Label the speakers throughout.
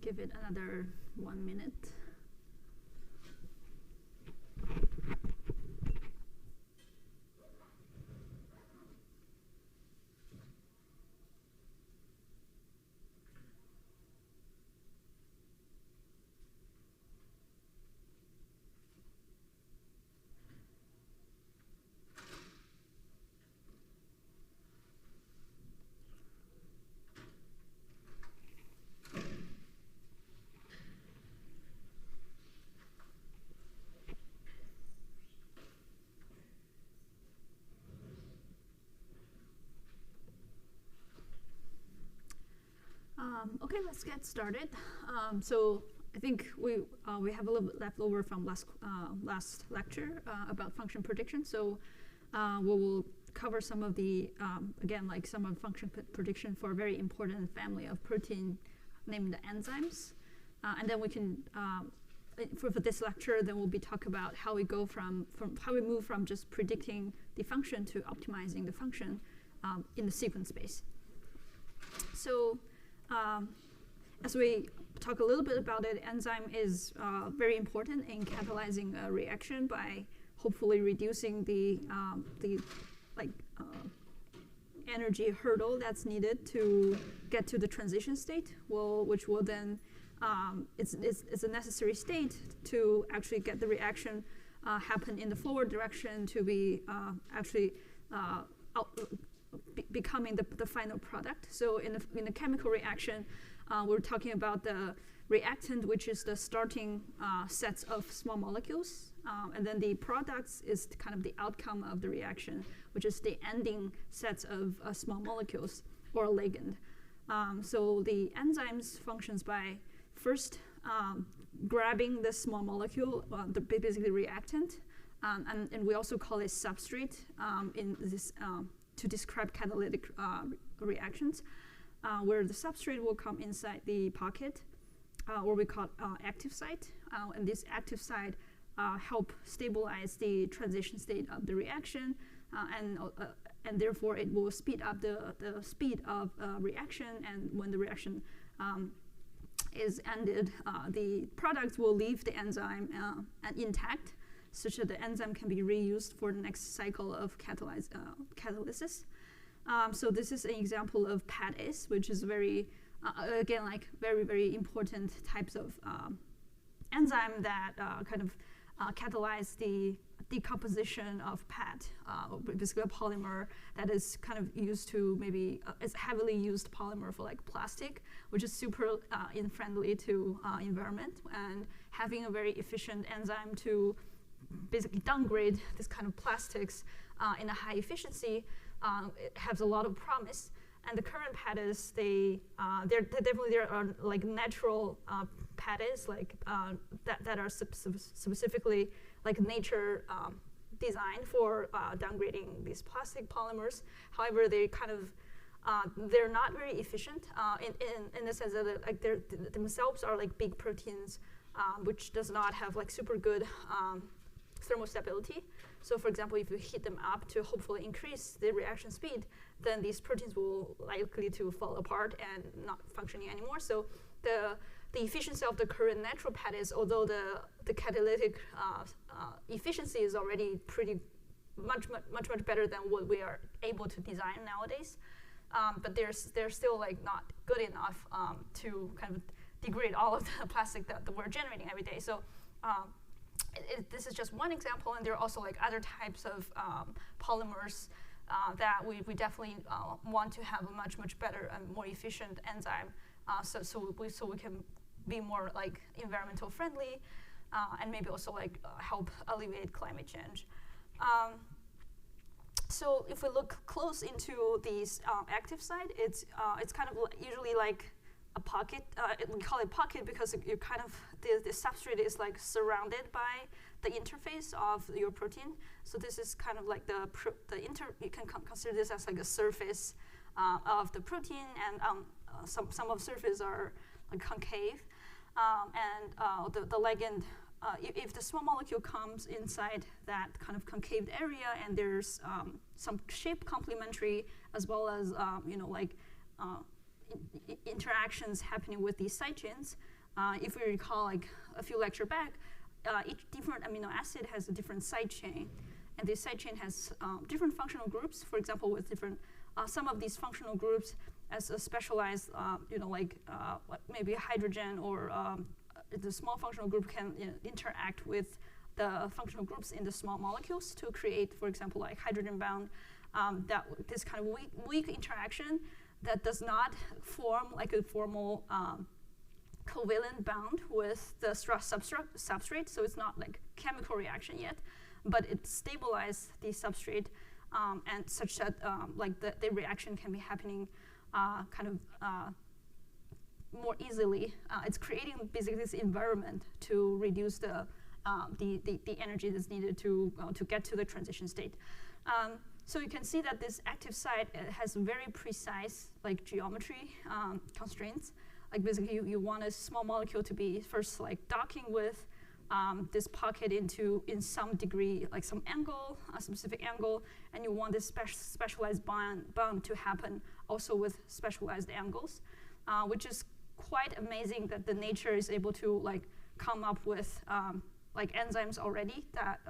Speaker 1: give it another 1 minute. Okay, let's get started. So I think we have a little bit left over from last lecture about function prediction. So we will cover some of the again, like some of function prediction for a very important family of protein named enzymes, and then we can for this lecture, then we'll be talk about how we go from how we move from just predicting the function to optimizing the function in the sequence space. So as we talk a little bit about it, enzyme is very important in catalyzing a reaction by hopefully reducing the energy hurdle that's needed to get to the transition state, which will then it's a necessary state to actually get the reaction happen in the forward direction to be becoming the final product. So in the chemical reaction, we're talking about the reactant, which is the starting sets of small molecules, and then the products is kind of the outcome of the reaction, which is the ending sets of small molecules or ligand. So the enzymes functions by first grabbing the small molecule, the basically reactant, and we also call it substrate in this to describe catalytic reactions, where the substrate will come inside the pocket, or we call active site, and this active site help stabilize the transition state of the reaction, and therefore it will speed up the speed of reaction, and when the reaction is ended, the product will leave the enzyme intact, such that the enzyme can be reused for the next cycle of catalysis. So this is an example of PADase, which is very, again, like very, very important types of enzyme that kind of catalyze the decomposition of PAD, basically a polymer that is kind of used to maybe, it's heavily used polymer for like plastic, which is super unfriendly to environment, and having a very efficient enzyme to basically downgrade this kind of plastics in a high efficiency, it has a lot of promise. And the current PADs, there are like natural PADs like that are specifically like nature designed for downgrading these plastic polymers. However, they kind of they're not very efficient in the sense that like they themselves are like big proteins, which does not have like super good thermostability. So for example, if you heat them up to hopefully increase the reaction speed, then these proteins will likely to fall apart and not functioning anymore. So the efficiency of the current natural PADs, although the catalytic efficiency is already pretty much better than what we are able to design nowadays, but they're still like not good enough to kind of degrade all of the plastic that we're generating every day. So this is just one example, and there are also like other types of polymers that we definitely want to have a much better and more efficient enzyme, so we can be more like environmental friendly, and maybe also like help alleviate climate change. So if we look close into these active side, it's kind of usually like a pocket. We call it pocket because you're kind of the substrate is like surrounded by the interface of your protein. So this is kind of like you can consider this as like a surface of the protein, and some of surface are like concave, and the ligand. If the small molecule comes inside that kind of concave area, and there's some shape complementary as well as interactions happening with these side chains, if we recall like a few lectures back, each different amino acid has a different side chain. And this side chain has different functional groups, for example, with different, some of these functional groups as a specialized, like maybe hydrogen or the small functional group can interact with the functional groups in the small molecules to create, for example, like hydrogen bound, this kind of weak interaction that does not form like a formal covalent bound with the substrate, so it's not like chemical reaction yet, but it stabilizes the substrate and such that like the reaction can be happening more easily. It's creating basically this environment to reduce the energy that's needed to get to the transition state. So you can see that this active site has very precise like geometry constraints. Like basically you want a small molecule to be first like docking with this pocket in some degree, like some angle, a specific angle, and you want this specialized bond to happen also with specialized angles, which is quite amazing that the nature is able to like come up with like enzymes already that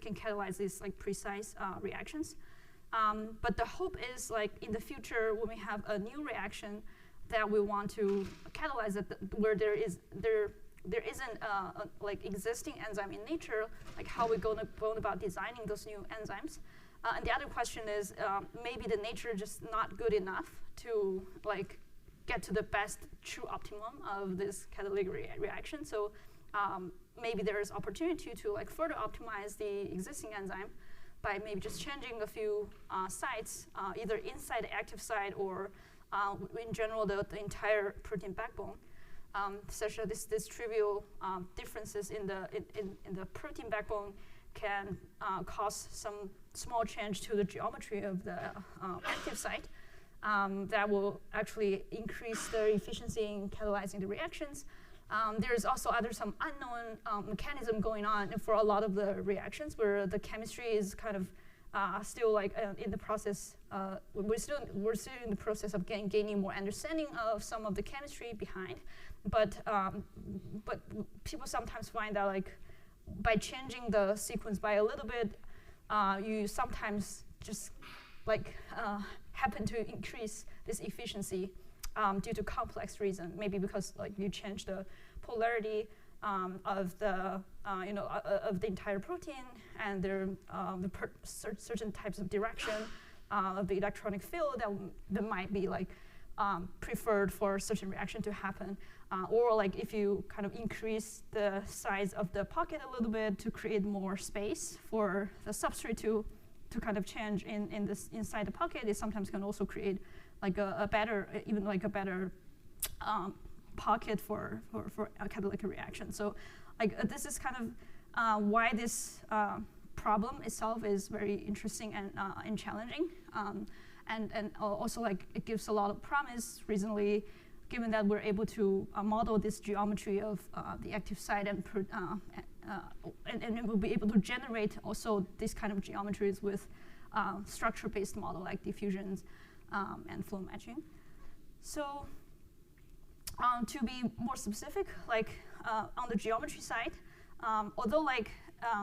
Speaker 1: can catalyze these like precise reactions. But the hope is like in the future when we have a new reaction that we want to catalyze it, where there isn't a like existing enzyme in nature, like how we're going about designing those new enzymes. And the other question is maybe the nature just not good enough to like get to the best true optimum of this catalytic reaction. So maybe there is opportunity to like further optimize the existing enzyme by maybe just changing a few sites, either inside the active site or in general the entire protein backbone. Such that this trivial differences in the protein backbone can cause some small change to the geometry of the active site that will actually increase the efficiency in catalyzing the reactions. There's also some unknown mechanism going on for a lot of the reactions where the chemistry is kind of still like in the process. We're still in the process of gaining more understanding of some of the chemistry behind. But people sometimes find that like by changing the sequence by a little bit, you sometimes just like happen to increase this efficiency due to complex reason. Maybe because like you change the polarity of the of the entire protein, and there certain types of direction of the electronic field that might be like preferred for a certain reaction to happen, or like if you kind of increase the size of the pocket a little bit to create more space for the substrate to kind of change in this inside the pocket, it sometimes can also create like a better pocket for a catalytic reaction. So like this is kind of why this problem itself is very interesting and challenging. And also like it gives a lot of promise recently, given that we're able to model this geometry of the active site and we'll be able to generate also this kind of geometries with structure-based model like diffusions and flow matching. So to be more specific, like on the geometry side, although like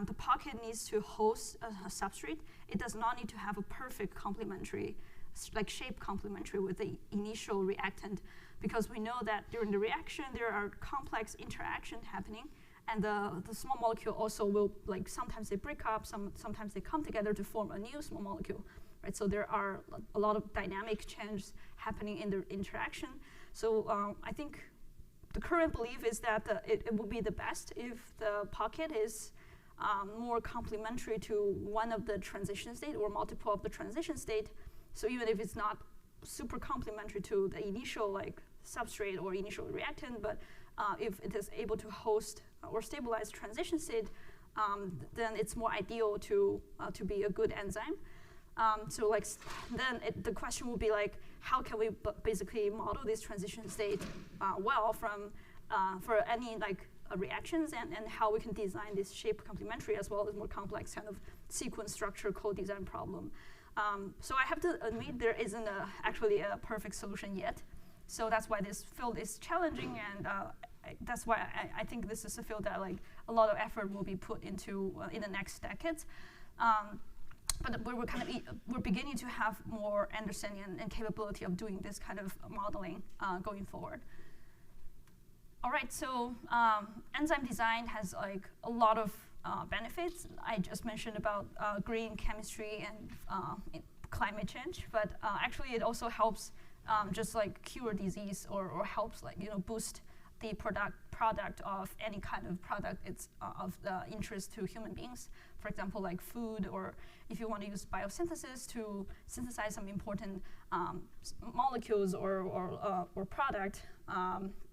Speaker 1: the pocket needs to host a substrate, it does not need to have a perfect complementary, like shape complementary with the initial reactant, because we know that during the reaction there are complex interactions happening, and the small molecule also will, like sometimes they break up, sometimes they come together to form a new small molecule, right? So there are a lot of dynamic changes happening in the interaction. So I think the current belief is that it will be the best if the pocket is more complementary to one of the transition state or multiple of the transition state. So even if it's not super complementary to the initial like substrate or initial reactant, but if it is able to host or stabilize transition state, then it's more ideal to be a good enzyme. So like then the question will be like, how can we basically model this transition state well from for any like reactions, and how we can design this shape complementary as well as more complex kind of sequence structure co-design problem. So I have to admit there isn't actually a perfect solution yet. So that's why this field is challenging, and that's why I think this is a field that like a lot of effort will be put into in the next decades. But we're beginning to have more understanding and capability of doing this kind of modeling going forward. All right, so enzyme design has like a lot of benefits. I just mentioned about green chemistry and climate change, but actually it also helps just like cure disease or helps like boost the product of any kind of product it's of interest to human beings. For example, like food, or if you want to use biosynthesis to synthesize some important molecules or product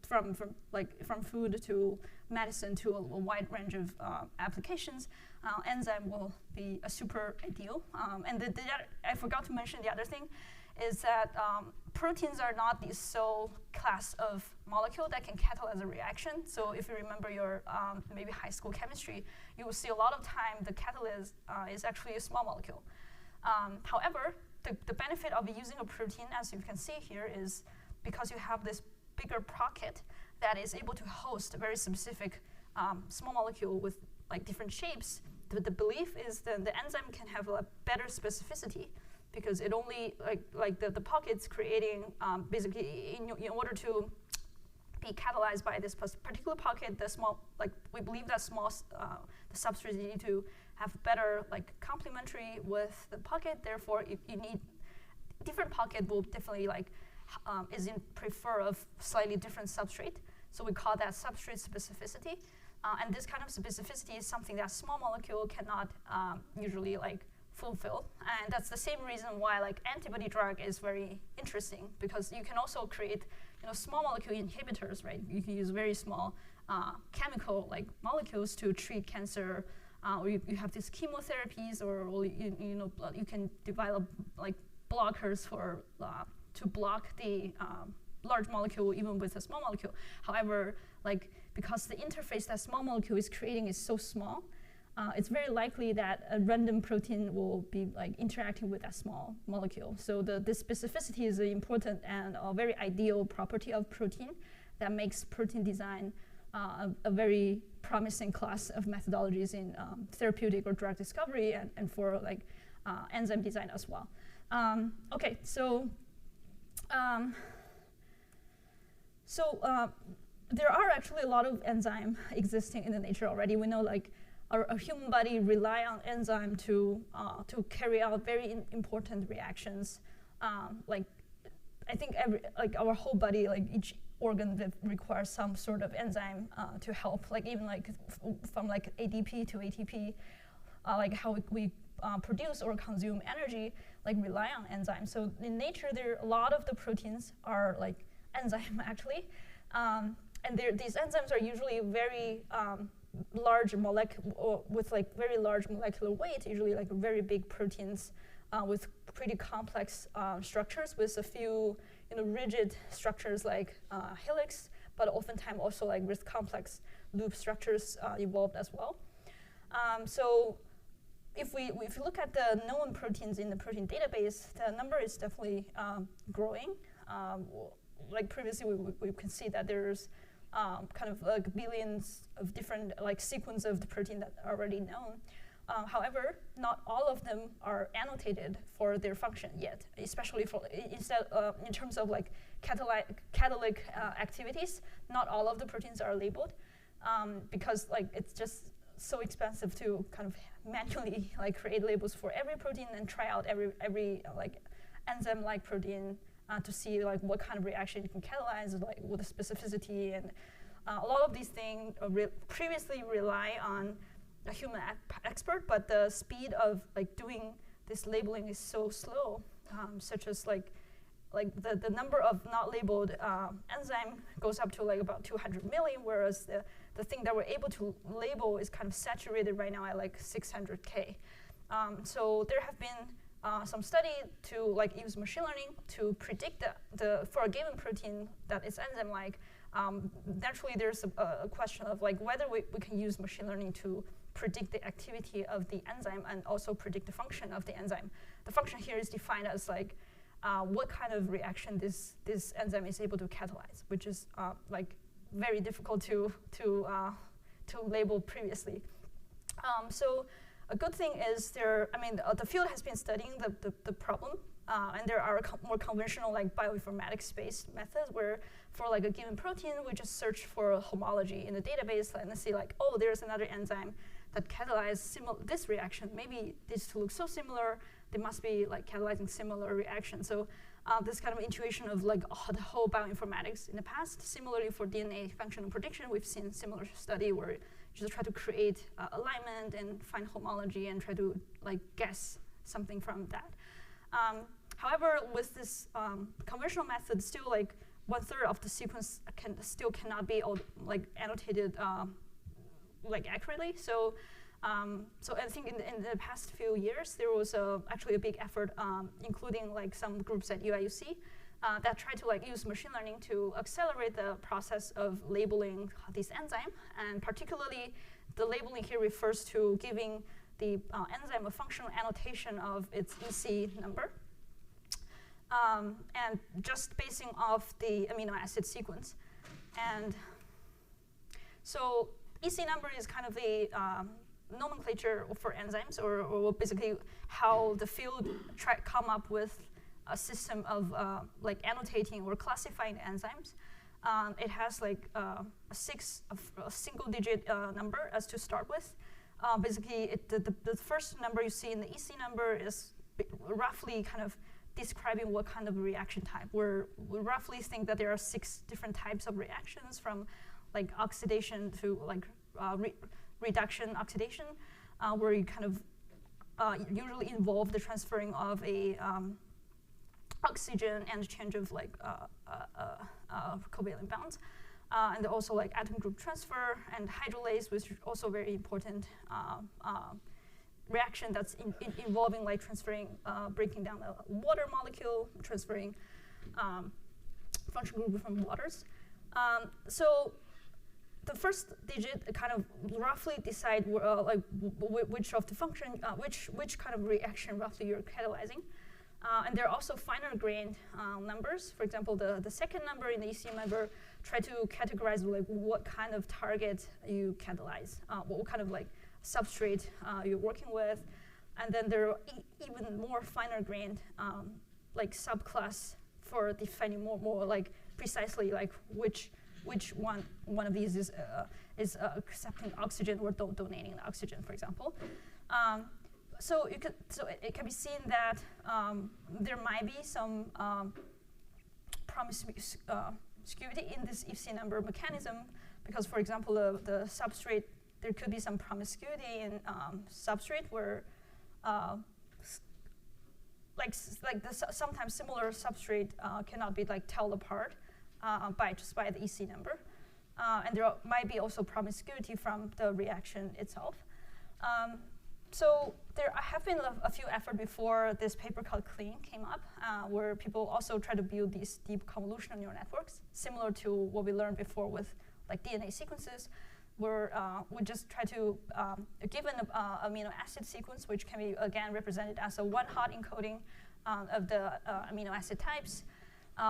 Speaker 1: from food to medicine to a wide range of applications, enzyme will be a super ideal. And I forgot to mention the other thing is that proteins are not the sole class of molecule that can catalyze a reaction. So if you remember your maybe high school chemistry, you will see a lot of time the catalyst is actually a small molecule. However, the benefit of using a protein, as you can see here, is because you have this bigger pocket that is able to host a very specific small molecule with like different shapes. The belief is that the enzyme can have a better specificity, because it only like the pockets creating basically in order to be catalyzed by this particular pocket, the small we believe that small the substrates need to have better like complementary with the pocket. Therefore, you need different pocket will definitely like is in prefer of slightly different substrate. So we call that substrate specificity, and this kind of specificity is something that small molecule cannot usually like fulfill. And that's the same reason why like antibody drug is very interesting, because you can also create small molecule inhibitors, right? You can use very small chemical like molecules to treat cancer, or you have these chemotherapies, or you can develop like blockers for to block the large molecule even with a small molecule. However, like because the interface that small molecule is creating is so small, it's very likely that a random protein will be like interacting with that small molecule. So the specificity is an important and a very ideal property of protein that makes protein design a very promising class of methodologies in therapeutic or drug discovery and for like enzyme design as well. Okay, so there are actually a lot of enzyme existing in the nature already. We know like our human body rely on enzyme to carry out very important reactions. Like I think our whole body, like each organ that requires some sort of enzyme to help. Like even like from like ADP to ATP, like how we produce or consume energy, like rely on enzymes. So in nature, there a lot of the proteins are like enzyme actually, and these enzymes are usually very large molecule with like very large molecular weight, usually like very big proteins with pretty complex structures with a few rigid structures like helix, but oftentimes also like with complex loop structures involved as well. So if we look at the known proteins in the protein database, the number is definitely growing. Like previously, we can see that there's kind of like billions of different like sequence of the protein that are already known. However, not all of them are annotated for their function yet, especially for in terms of like catalytic activities. Not all of the proteins are labeled because like it's just so expensive to kind of manually like create labels for every protein and try out every like enzyme-like protein to see like what kind of reaction you can catalyze, like with the specificity, and a lot of these things previously rely on a human expert, but the speed of like doing this labeling is so slow, such as like the number of not labeled enzyme goes up to like about 200 million, whereas the thing that we're able to label is kind of saturated right now at like 600K. So there have been some study to like use machine learning to predict for a given protein that is enzyme-like. Naturally, there's a question of like whether we can use machine learning to predict the activity of the enzyme and also predict the function of the enzyme. The function here is defined as like what kind of reaction this enzyme is able to catalyze, which is like very difficult to label previously. So a good thing is the field has been studying the problem, and there are more conventional like bioinformatics-based methods where for like a given protein, we just search for homology in the database and see like, oh, there's another enzyme that catalyzes this reaction. Maybe these two look so similar, they must be like catalyzing similar reactions. So this kind of intuition of like the whole bioinformatics in the past. Similarly for DNA functional prediction, we've seen similar study where you just try to create alignment and find homology and try to like guess something from that. However, with this conventional method, still like 1/3 of the sequence cannot be like annotated like accurately. So I think in the past few years there was actually a big effort, including like some groups at UIUC that tried to like use machine learning to accelerate the process of labeling this enzyme, and particularly the labeling here refers to giving the enzyme a functional annotation of its EC number. And just basing off the amino acid sequence. And so EC number is kind of the nomenclature for enzymes, or basically how the field come up with a system of like annotating or classifying enzymes. It has like a single-digit number as to start with. Basically, the first number you see in the EC number is roughly kind of describing what kind of reaction type. We roughly think that there are 6 different types of reactions, from like oxidation to like reduction oxidation, where you kind of usually involve the transferring of a oxygen and change of like covalent bonds. And also like atom group transfer and hydrolase, which is also very important reaction that's involving like transferring, breaking down a water molecule, transferring functional group from waters. So the first digit kind of roughly decide like which of the function, which kind of reaction roughly you're catalyzing. And there are also finer grained numbers. For example, the second number in the EC number try to categorize like what kind of target you catalyze, what kind of like substrate you're working with. And then there are even more finer grained like subclass for defining more like precisely like which one of these is accepting oxygen or donating the oxygen, for example. So it can be seen that there might be some promiscuity in this EC number mechanism, because, for example, the substrate, there could be some promiscuity in substrate where sometimes similar substrate cannot be like tell apart by the EC number, and there might be also promiscuity from the reaction itself. So there have been a few efforts before this paper called Clean came up, where people also try to build these deep convolutional neural networks, similar to what we learned before with like DNA sequences, where we just try to, given an amino acid sequence, which can be again represented as a one-hot encoding of the amino acid types,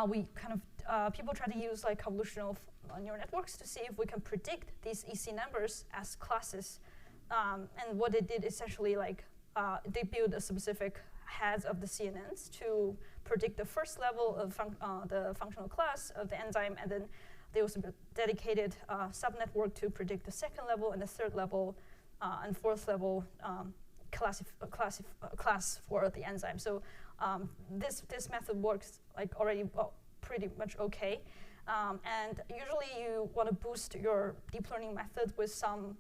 Speaker 1: we kind of, people try to use like convolutional neural networks to see if we can predict these EC numbers as classes. And what they did essentially, like they built a specific heads of the CNNs to predict the first level of the functional class of the enzyme, and then there was a dedicated subnetwork to predict the second level and the third level and fourth level class for the enzyme. So this method works like already pretty much okay. And usually you want to boost your deep learning method with some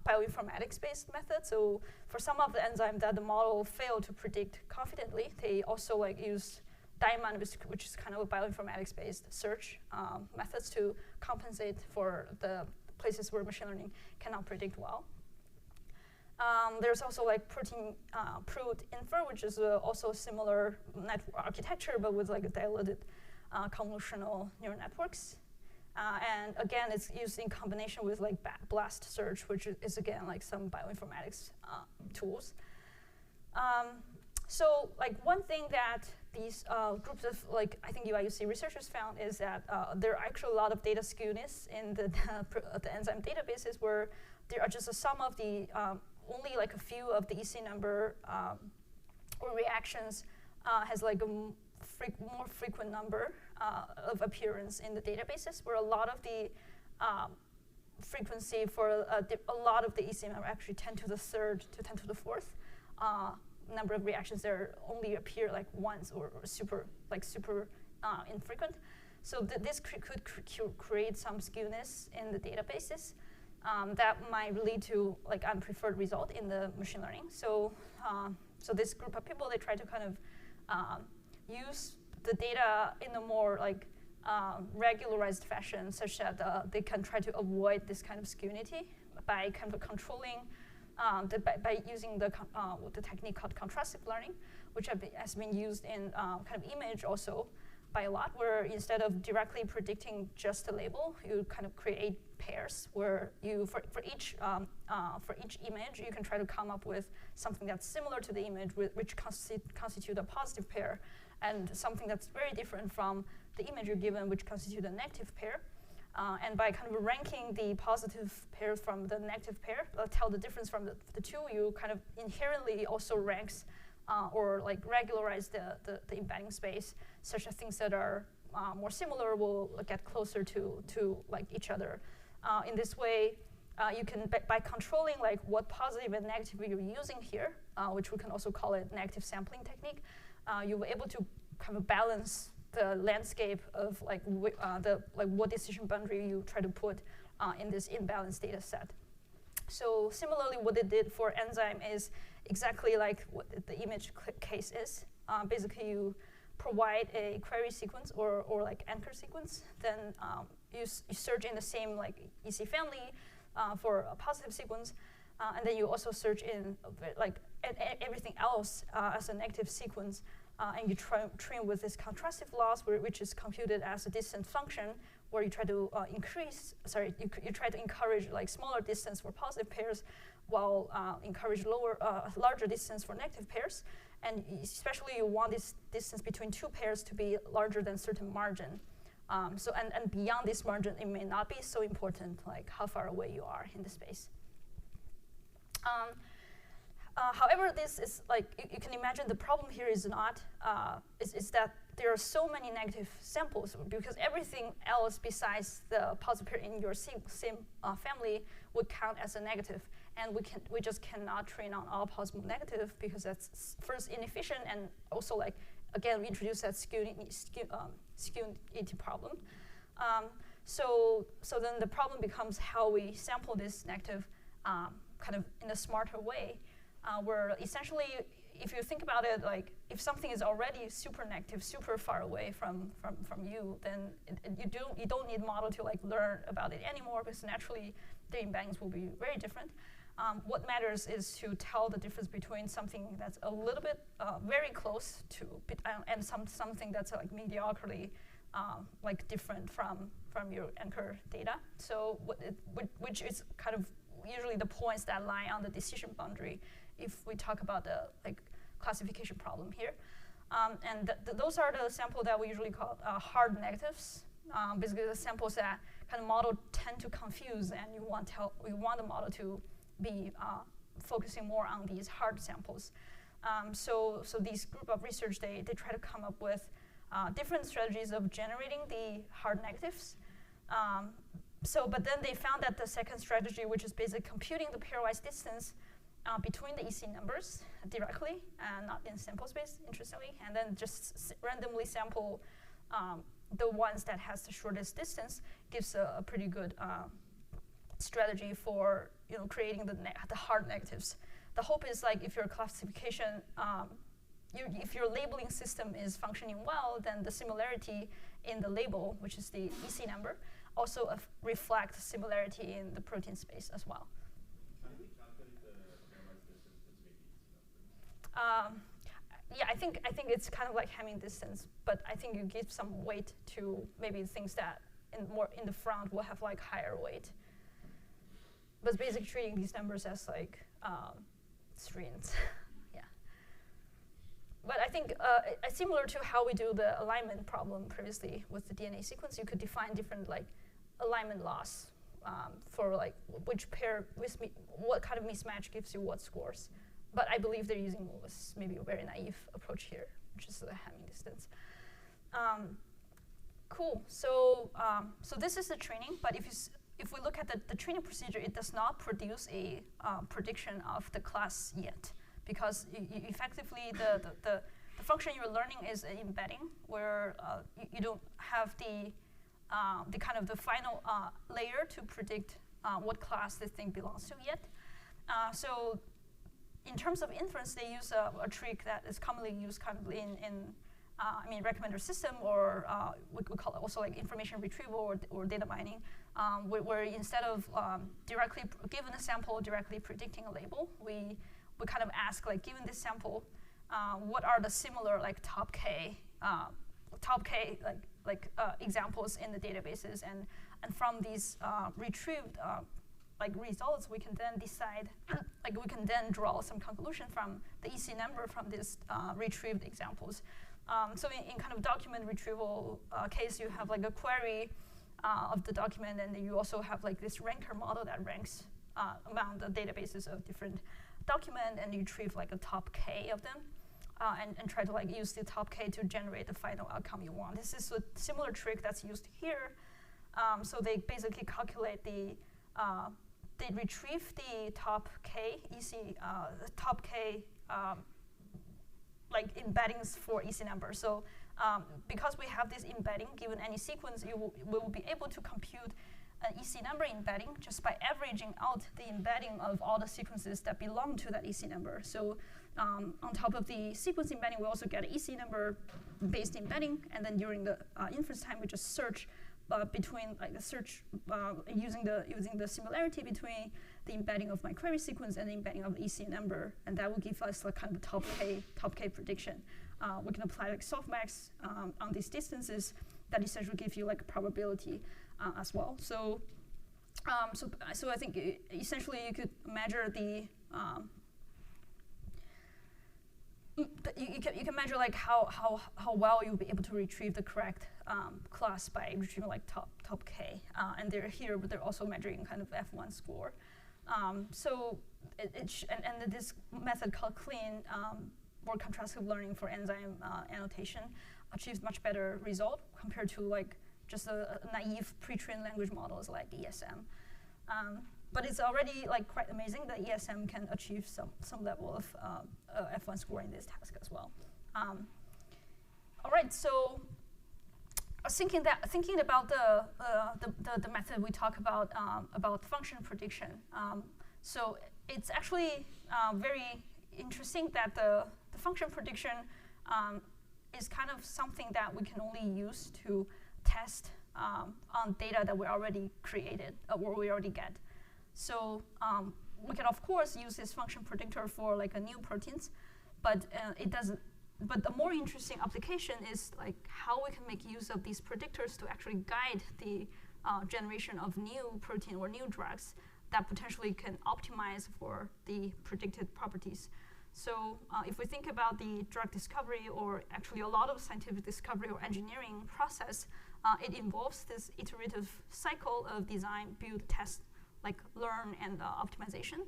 Speaker 1: bioinformatics-based method. So for some of the enzyme that the model failed to predict confidently, they also like use Diamond, which is kind of a bioinformatics-based search methods to compensate for the places where machine learning cannot predict well. There's also like protein prot infer, which is also a similar network architecture, but with like a diluted convolutional neural networks. And again, it's used in combination with like blast search, which is again like some bioinformatics tools. So like one thing that these groups of I think UIUC researchers found is that there are actually a lot of data skewness in the enzyme databases where there are just a sum of the only like a few of the EC number or reactions has like a more frequent number of appearance in the databases, where a lot of the frequency for a lot of the EC number actually 10 to the third to 10 to the fourth number of reactions there only appear like once or super infrequent. So this could create some skewness in the databases that might lead to like unpreferred result in the machine learning. So so this group of people, they try to kind of use the data in a more like regularized fashion, such that they can try to avoid this kind of skewnity by kind of controlling by using the technique called contrastive learning, which has been used in kind of image also by a lot, where instead of directly predicting just the label, you kind of create pairs where you for each image you can try to come up with something that's similar to the image which constitute a positive pair, and something that's very different from the image you're given, which constitute a negative pair. And by kind of ranking the positive pair from the negative pair, tell the difference from the two, you kind of inherently also ranks or like regularize the embedding space, such that things that are more similar will get closer to like each other. In this way, you can, by controlling like what positive and negative you're using here, which we can also call it negative sampling technique, you were able to kind of balance the landscape of like what decision boundary you try to put in this imbalanced data set. So similarly, what it did for enzyme is exactly like what the image case is. Basically, you provide a query sequence or like anchor sequence, then you search in the same like EC family for a positive sequence, and then you also search in like everything else as a negative sequence. And you train with this contrastive loss, which is computed as a distance function, where you try to you try to encourage like smaller distance for positive pairs, while encourage larger distance for negative pairs. And especially you want this distance between two pairs to be larger than certain margin. So and beyond this margin, it may not be so important, like how far away you are in the space. However, this is like you can imagine the problem here is not is that there are so many negative samples, because everything else besides the positive pair in your same family would count as a negative, and we just cannot train on all possible negative, because that's first inefficient, and also like again we introduce that skewed problem. So then the problem becomes how we sample this negative kind of in a smarter way. Where essentially, if you think about it, like if something is already super negative, super far away from you, then you don't need model to like learn about it anymore, because naturally the embeddings will be very different. What matters is to tell the difference between something that's a little bit very close to and something that's like mediocrely like different from your anchor data. So which is kind of usually the points that lie on the decision boundary, if we talk about the like classification problem here. And those are the samples that we usually call hard negatives. Basically the samples that kind of model tend to confuse, and we want the model to be focusing more on these hard samples. So these group of research, they try to come up with different strategies of generating the hard negatives. But then they found that the second strategy, which is basically computing the pairwise distance between the EC numbers directly, not in sample space, interestingly, and then just randomly sample the ones that has the shortest distance, gives a pretty good strategy for creating the hard negatives. The hope is like if your classification, if your labeling system is functioning well, then the similarity in the label, which is the EC number, also reflect similarity in the protein space as well.
Speaker 2: How do we calculate the pairwise distance between EC numbers?
Speaker 1: Yeah, I think it's kind of like Hamming distance, but I think you give some weight to maybe things that in the front will have like higher weight. But basically treating these numbers as like strings. Yeah. but I think similar to how we do the alignment problem previously with the DNA sequence, you could define different like alignment loss for like which pair what kind of mismatch gives you what scores. But I believe they're using maybe a very naive approach here, which is the Hamming distance. Cool. So this is the training. But if we look at the training procedure, it does not produce a prediction of the class yet, because effectively the function you're learning is an embedding where you don't have the kind of the final layer to predict what class this thing belongs to yet. So in terms of inference, they use a trick that is commonly used kind of in recommender system, or we call it also like information retrieval or data mining, where instead of directly given a sample, directly predicting a label, we kind of ask, like, given this sample, what are the similar like top K examples in the databases, and from these retrieved like results, we can then decide, like we can then draw some conclusion from the EC number from these retrieved examples. So in kind of document retrieval case, you have like a query of the document, and then you also have like this ranker model that ranks among the databases of different document, and you retrieve like a top K of them, and try to like use the top K to generate the final outcome you want. This is a similar trick that's used here. So they basically calculate they retrieve the top K EC top K like embeddings for EC number. So because we have this embedding, given any sequence, we will be able to compute an EC number embedding just by averaging out the embedding of all the sequences that belong to that EC number. So on top of the sequence embedding, we also get an EC number based embedding, and then during the inference time, we just search between like the search using the similarity between the embedding of my query sequence and the embedding of the EC number, and that will give us like kind of a top K prediction. We can apply like softmax on these distances that essentially give you like a probability as well. So I think essentially you could measure the you can measure like how well you'll be able to retrieve the correct class by retrieving like top K, and they're also measuring kind of F1 score. So and this method called clean more contrastive learning for enzyme annotation achieves much better result compared to like just a naive pre-trained language models like ESM. But it's already like quite amazing that ESM can achieve some level of F1 score in this task as well. All right, so I was thinking about the method we talk about function prediction. So it's actually very interesting that the function prediction is kind of something that we can only use to test on data that we already created or we already get. So we can of course use this function predictor for like a new proteins, but it doesn't. But the more interesting application is like how we can make use of these predictors to actually guide the generation of new protein or new drugs that potentially can optimize for the predicted properties. So if we think about the drug discovery, or actually a lot of scientific discovery or engineering process, it involves this iterative cycle of design, build, test, like learn and optimization,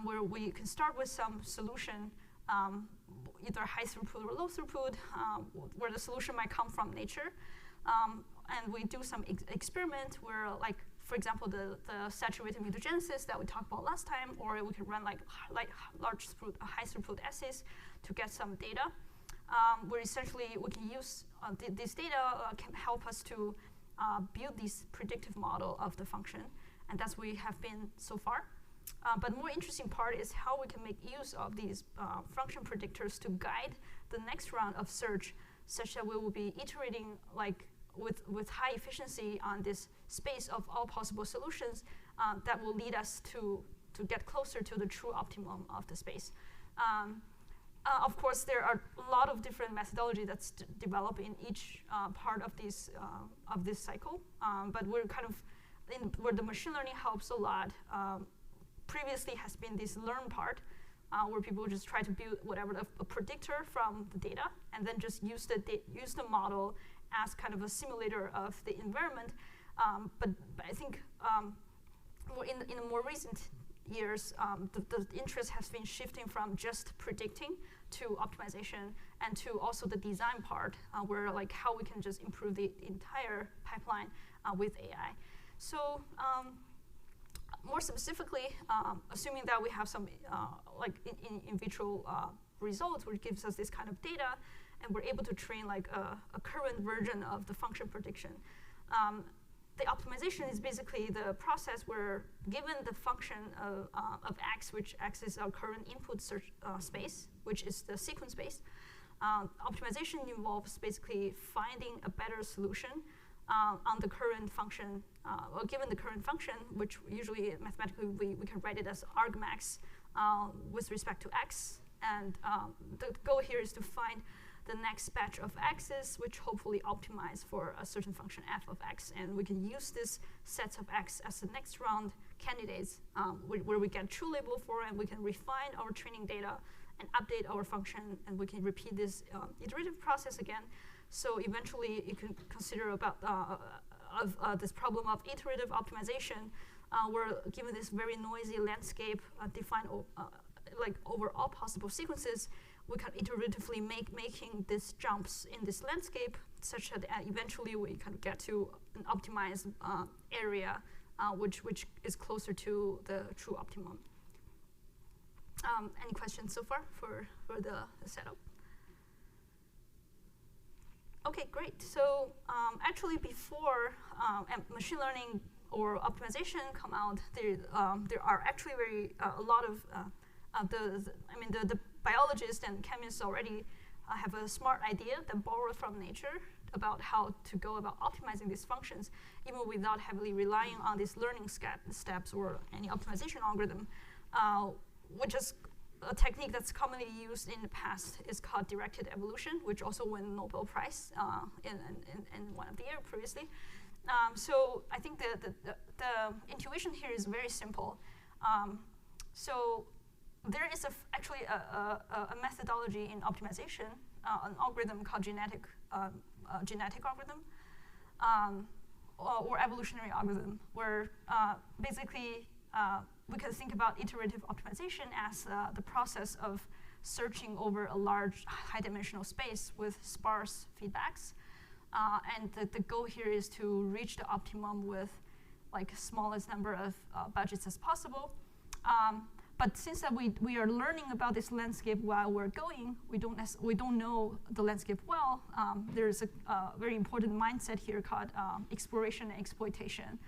Speaker 1: where we can start with some solution, either high throughput or low throughput, where the solution might come from nature. And we do some experiment where, like, for example, the saturated mutagenesis that we talked about last time, or we can run like large throughput, high throughput assays to get some data. Where essentially we can use this data can help us to build this predictive model of the function, and that's what we have been so far. But more interesting part is how we can make use of these function predictors to guide the next round of search, such that we will be iterating like with high efficiency on this space of all possible solutions that will lead us to get closer to the true optimum of the space. Of course, there are a lot of different methodology that's developed in each part of this cycle, but we're kind of where the machine learning helps a lot. Previously has been this learn part, where people just try to build whatever a predictor from the data, and then just use the model as kind of a simulator of the environment. But I think in the more recent years, the interest has been shifting from just predicting to optimization, and to also the design part, where like how we can just improve the entire pipeline with AI. So more specifically, assuming that we have some like in vitro results, which gives us this kind of data, and we're able to train like a current version of the function prediction. The optimization is basically the process where, given the function of x, which x is our current input search space, which is the sequence space, optimization involves basically finding a better solution on the current function, or given the current function, which usually mathematically we can write it as argmax with respect to x. And the goal here is to find the next batch of x's, which hopefully optimize for a certain function f of x. And we can use this sets of x as the next round candidates, where we get true label for, and we can refine our training data and update our function, and we can repeat this iterative process again. So eventually you can consider about this problem of iterative optimization, where given this very noisy landscape defined like over all possible sequences, we can iteratively making these jumps in this landscape such that eventually we can get to an optimized area, which is closer to the true optimum. Any questions so far for the setup? Okay, great. So actually before machine learning or optimization come out, there are actually a lot of the biologists and chemists already have a smart idea that borrowed from nature about how to go about optimizing these functions, even without heavily relying on these learning steps or any optimization algorithm, which is a technique that's commonly used in the past. Is called directed evolution, which also won the Nobel Prize in one of the years previously. So I think the intuition here is very simple. So there is actually a methodology in optimization, an algorithm called genetic algorithm, or evolutionary algorithm, where basically we can think about iterative optimization as the process of searching over a large high-dimensional space with sparse feedbacks. And the goal here is to reach the optimum with like smallest number of budgets as possible. But since that we are learning about this landscape while we're going, we don't know the landscape well. There's a very important mindset here called exploration and exploitation,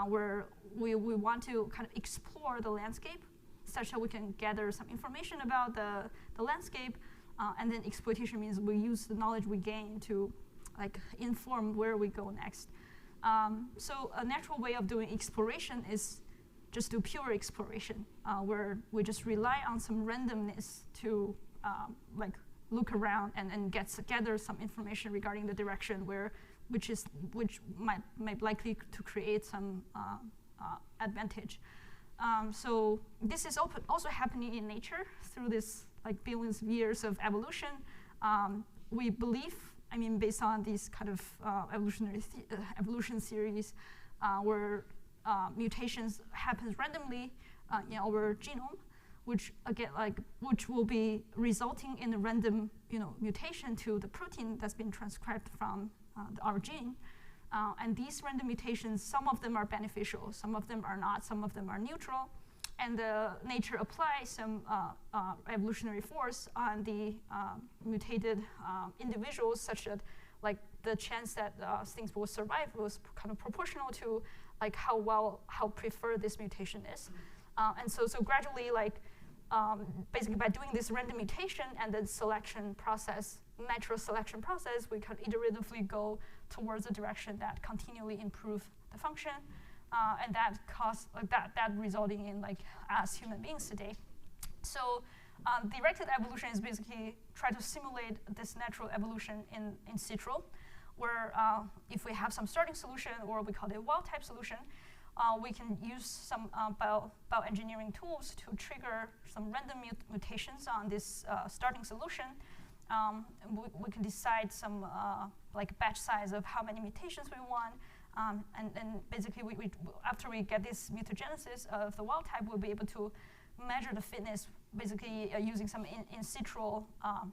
Speaker 1: where we want to kind of explore the landscape such that we can gather some information about the landscape, and then exploitation means we use the knowledge we gain to like inform where we go next. So a natural way of doing exploration is just do pure exploration, where we just rely on some randomness to like look around and gather some information regarding the direction which might likely to create some advantage. So this is also happening in nature through this like billions of years of evolution. We believe, based on these kind of evolution theories, where mutations happens randomly in our genome, which will be resulting in a random mutation to the protein that's been transcribed from our gene. And these random mutations, some of them are beneficial, some of them are not, some of them are neutral. And nature applies some evolutionary force on the mutated individuals, such that like the chance that things will survive was kind of proportional to like how preferred this mutation is. And so gradually, like basically by doing this random mutation and then selection process, natural selection process, we can iteratively go towards a direction that continually improve the function, and that resulting in like as human beings today. So directed evolution is basically try to simulate this natural evolution in situ, where if we have some starting solution, or we call it a wild type solution, we can use some bioengineering tools to trigger some random mutations on this starting solution. We can decide some like batch size of how many mutations we want. And basically, after we get this mutagenesis of the wild type, we'll be able to measure the fitness basically using some in situ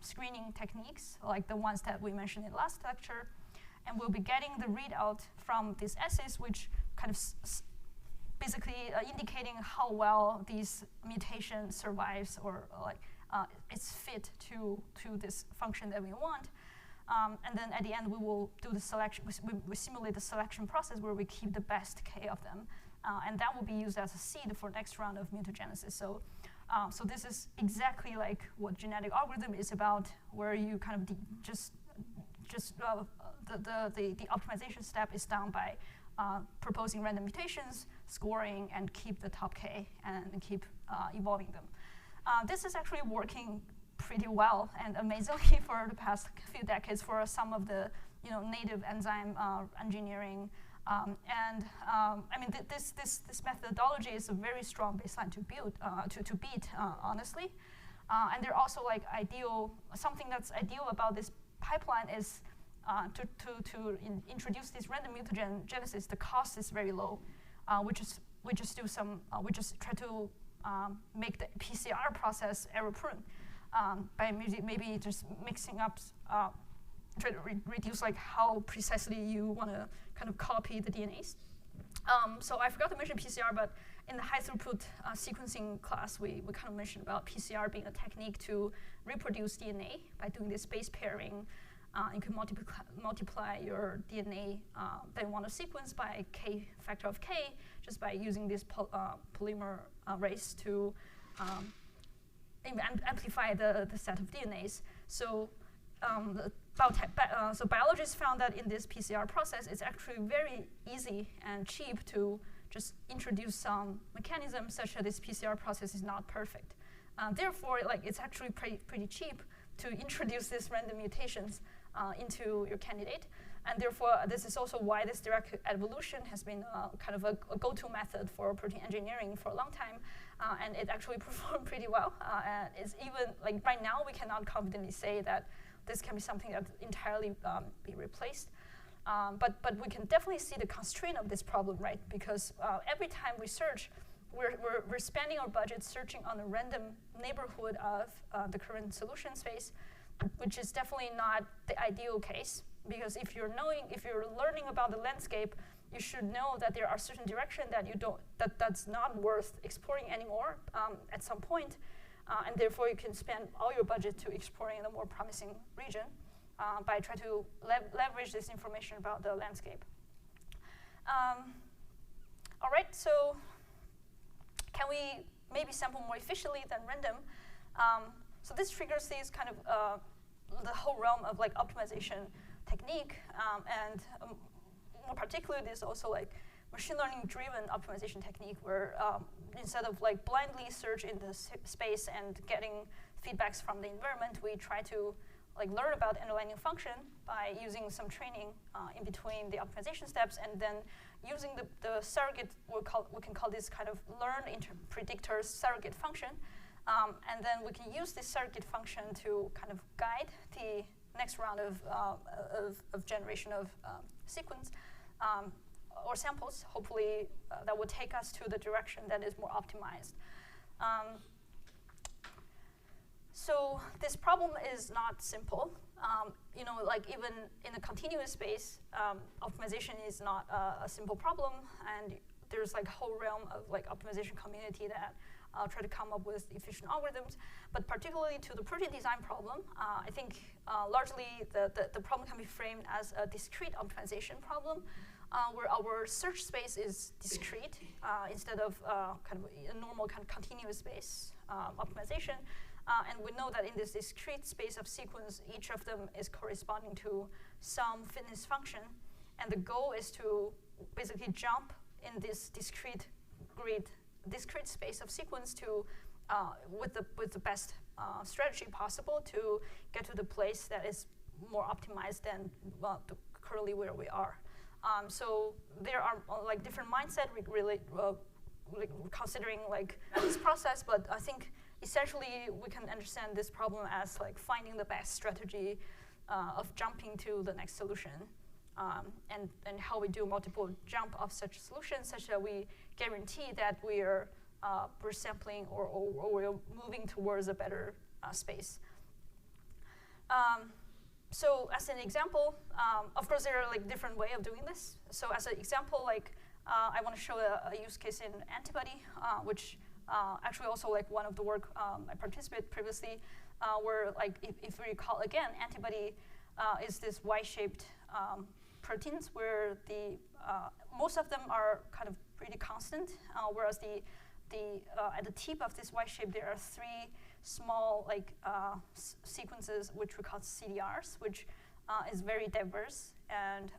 Speaker 1: screening techniques, like the ones that we mentioned in last lecture. And we'll be getting the readout from these assays, which kind of basically indicating how well these mutation survives or like it's fit to this function that we want. And then at the end, we will do the selection. We simulate the selection process where we keep the best K of them. And that will be used as a seed for next round of mutagenesis. So this is exactly like what genetic algorithm is about, where you kind of the optimization step is done by proposing random mutations, scoring, and keep the top K and keep evolving them. This is actually working pretty well and amazingly for the past few decades for some of the native enzyme engineering. I mean, this methodology is a very strong baseline to build to beat, honestly. And they're also like something that's ideal about this pipeline is to introduce this random mutagenesis. The cost is very low. We just try to make the PCR process error-prone by maybe just mixing up, try to reduce like how precisely you want to kind of copy the DNAs. So I forgot to mention PCR, but in the high throughput sequencing class, we kind of mentioned about PCR being a technique to reproduce DNA by doing this base pairing. You can multiply your DNA that you want to sequence by k factor of k, just by using this polymerase to amplify the set of DNAs. So so biologists found that in this PCR process, it's actually very easy and cheap to just introduce some mechanism such that this PCR process is not perfect. Therefore, like it's actually pretty cheap to introduce these random mutations into your candidate. And therefore, this is also why this direct evolution has been kind of a go-to method for protein engineering for a long time. And it actually performed pretty well. And it's even, like right now, we cannot confidently say that this can be something that entirely be replaced. But we can definitely see the constraint of this problem, right? Because every time we search, we're spending our budget searching on a random neighborhood of the current solution space, which is definitely not the ideal case. Because if you're learning about the landscape, you should know that there are certain directions that's not worth exploring anymore at some point, and therefore you can spend all your budget to exploring a more promising region by trying to leverage this information about the landscape. All right, so can we maybe sample more efficiently than random? So this triggers these kind of the whole realm of like optimization technique, and more particularly, there's also like machine learning driven optimization technique where instead of like blindly search in the space and getting feedbacks from the environment, we try to like learn about the underlying function by using some training in between the optimization steps, and then using the surrogate, we can call this kind of learned predictor surrogate function. And then we can use this surrogate function to kind of guide the next round of generation of sequence or samples, hopefully that will take us to the direction that is more optimized. So this problem is not simple. Like even in a continuous space, optimization is not a simple problem, and there's like a whole realm of like optimization community that try to come up with efficient algorithms. But particularly to the protein design problem, I think largely the problem can be framed as a discrete optimization problem, where our search space is discrete instead of kind of a normal kind of continuous space optimization. And we know that in this discrete space of sequence, each of them is corresponding to some fitness function. And the goal is to basically jump in this discrete space of sequence to with the best strategy possible to get to the place that is more optimized than currently where we are. So there are like different mindset really like considering like this process, but I think essentially we can understand this problem as like finding the best strategy of jumping to the next solution, and how we do multiple jump of such solutions such that we guarantee that we're sampling or we're moving towards a better space. So as an example, of course there are like different way of doing this. So as an example, like I want to show a use case in antibody, which actually also like one of the work I participated previously, where like if we recall again, antibody is this Y-shaped proteins where the most of them are kind of pretty constant, whereas at the tip of this Y shape there are three small like sequences which we call CDRs, which is very diverse and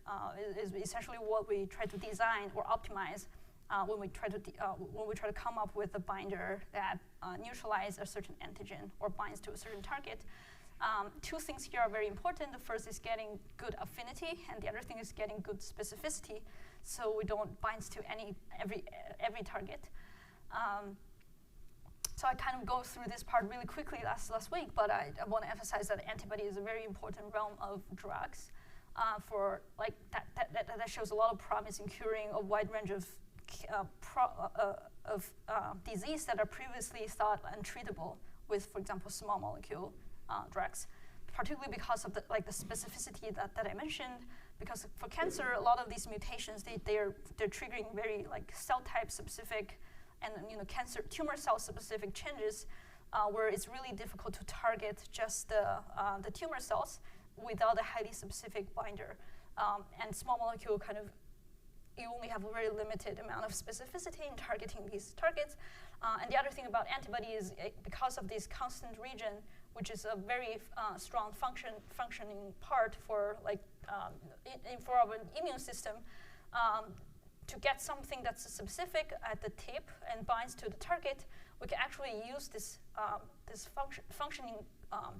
Speaker 1: is essentially what we try to design or optimize when we try to come up with a binder that neutralizes a certain antigen or binds to a certain target. Two things here are very important. The first is getting good affinity, and the other thing is getting good specificity, so we don't bind to every target. So I kind of go through this part really quickly last week, but I want to emphasize that antibody is a very important realm of drugs for like that shows a lot of promise in curing a wide range of disease that are previously thought untreatable with, for example, small molecule drugs, particularly because of the specificity that I mentioned. Because for cancer, a lot of these mutations they're triggering very like cell type specific and tumor cell specific changes, where it's really difficult to target just the tumor cells without a highly specific binder. And small molecule kind of, you only have a very limited amount of specificity in targeting these targets. And the other thing about antibody is because of this constant region, which is a very strong functioning part for like for our immune system, to get something that's specific at the tip and binds to the target, we can actually use this functioning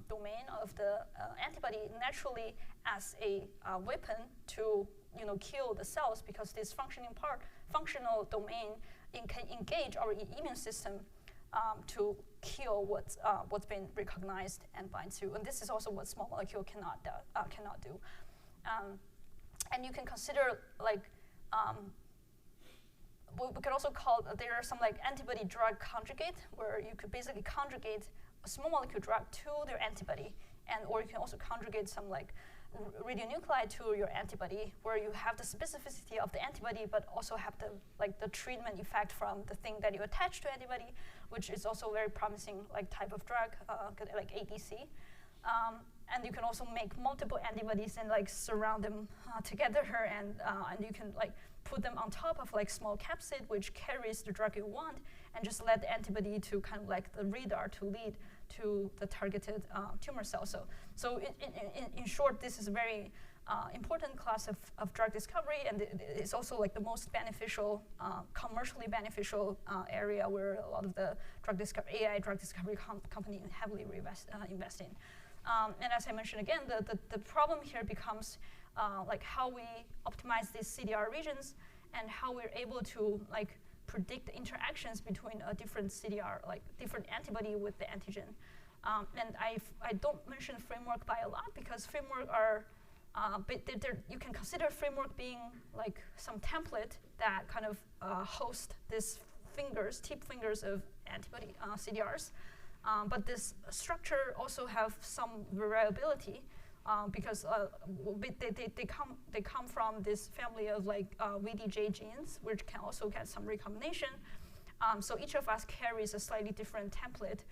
Speaker 1: domain of the antibody naturally as a weapon to kill the cells, because this functional domain can engage our immune system to kill what's been recognized and bind to. And this is also what small molecule cannot do. And you can consider like we could also call, there are some like antibody drug conjugate, where you could basically conjugate a small molecule drug to their antibody, or you can also conjugate some like radionuclide to your antibody, where you have the specificity of the antibody, but also have the treatment effect from the thing that you attach to antibody, which is also very promising like type of drug, like ADC. And you can also make multiple antibodies and like surround them together, and you can like put them on top of like small capsid, which carries the drug you want, and just let the antibody to kind of like the radar to lead to the targeted tumor cell. So in short, this is a very important class of drug discovery, and it's also like the most beneficial, commercially beneficial area where a lot of the AI drug discovery companies heavily invest in. And as I mentioned again, the problem here becomes like how we optimize these CDR regions and how we're able to like predict the interactions between a different CDR, like different antibody with the antigen. And I don't mention framework by a lot, because framework are, you can consider framework being like some template that kind of host these tip fingers of antibody CDRs. But this structure also have some variability, because they come from this family of like VDJ genes, which can also get some recombination. So each of us carries a slightly different template,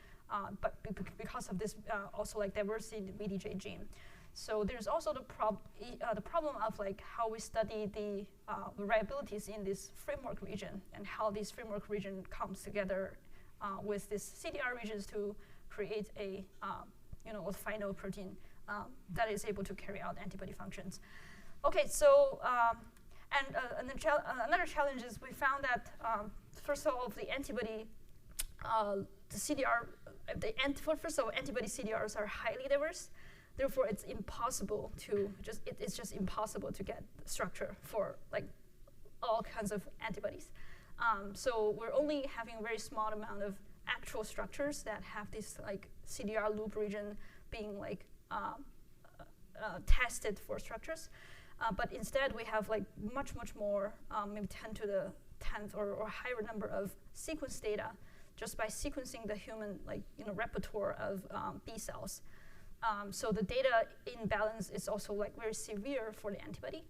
Speaker 1: but because of this also like diversity in the VDJ gene. So there's also the problem of like how we study the variabilities in this framework region, and how this framework region comes together with these CDR regions to create a final protein that is able to carry out antibody functions. Okay, so another challenge is we found that first of all, the antibody, the CDR, first of all, antibody CDRs are highly diverse. Therefore, it's impossible to it's just impossible to get structure for like all kinds of antibodies. So we're only having a very small amount of actual structures that have this like CDR loop region being like tested for structures. But instead, we have like much more, maybe 10 to the 10th or higher number of sequence data just by sequencing the human repertoire of B cells. So the data imbalance is also like very severe for the antibody.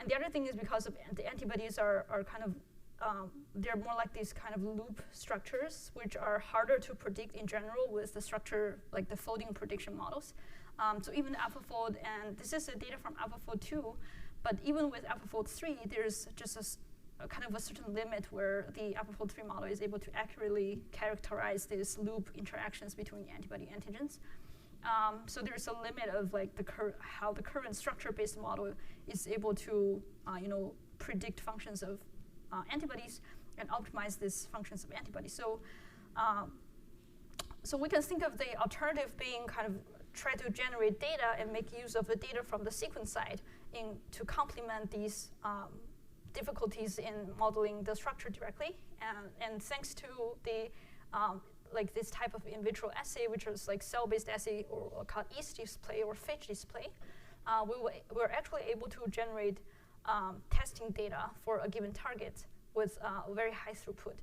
Speaker 1: And the other thing is because of the antibodies are kind of, they're more like these kind of loop structures, which are harder to predict in general with the structure, like the folding prediction models. So even AlphaFold, and this is the data from AlphaFold 2, but even with AlphaFold 3, there's just a kind of a certain limit where the AlphaFold 3 model is able to accurately characterize these loop interactions between antibody antigens. So there's a limit of like how the current structure-based model is able to predict functions of antibodies and optimize these functions of antibodies. So so we can think of the alternative being kind of try to generate data and make use of the data from the sequence side to complement these difficulties in modeling the structure directly. And thanks to the like this type of in vitro assay, which is like cell-based assay or called yeast display or phage display, we were actually able to generate testing data for a given target with very high throughput.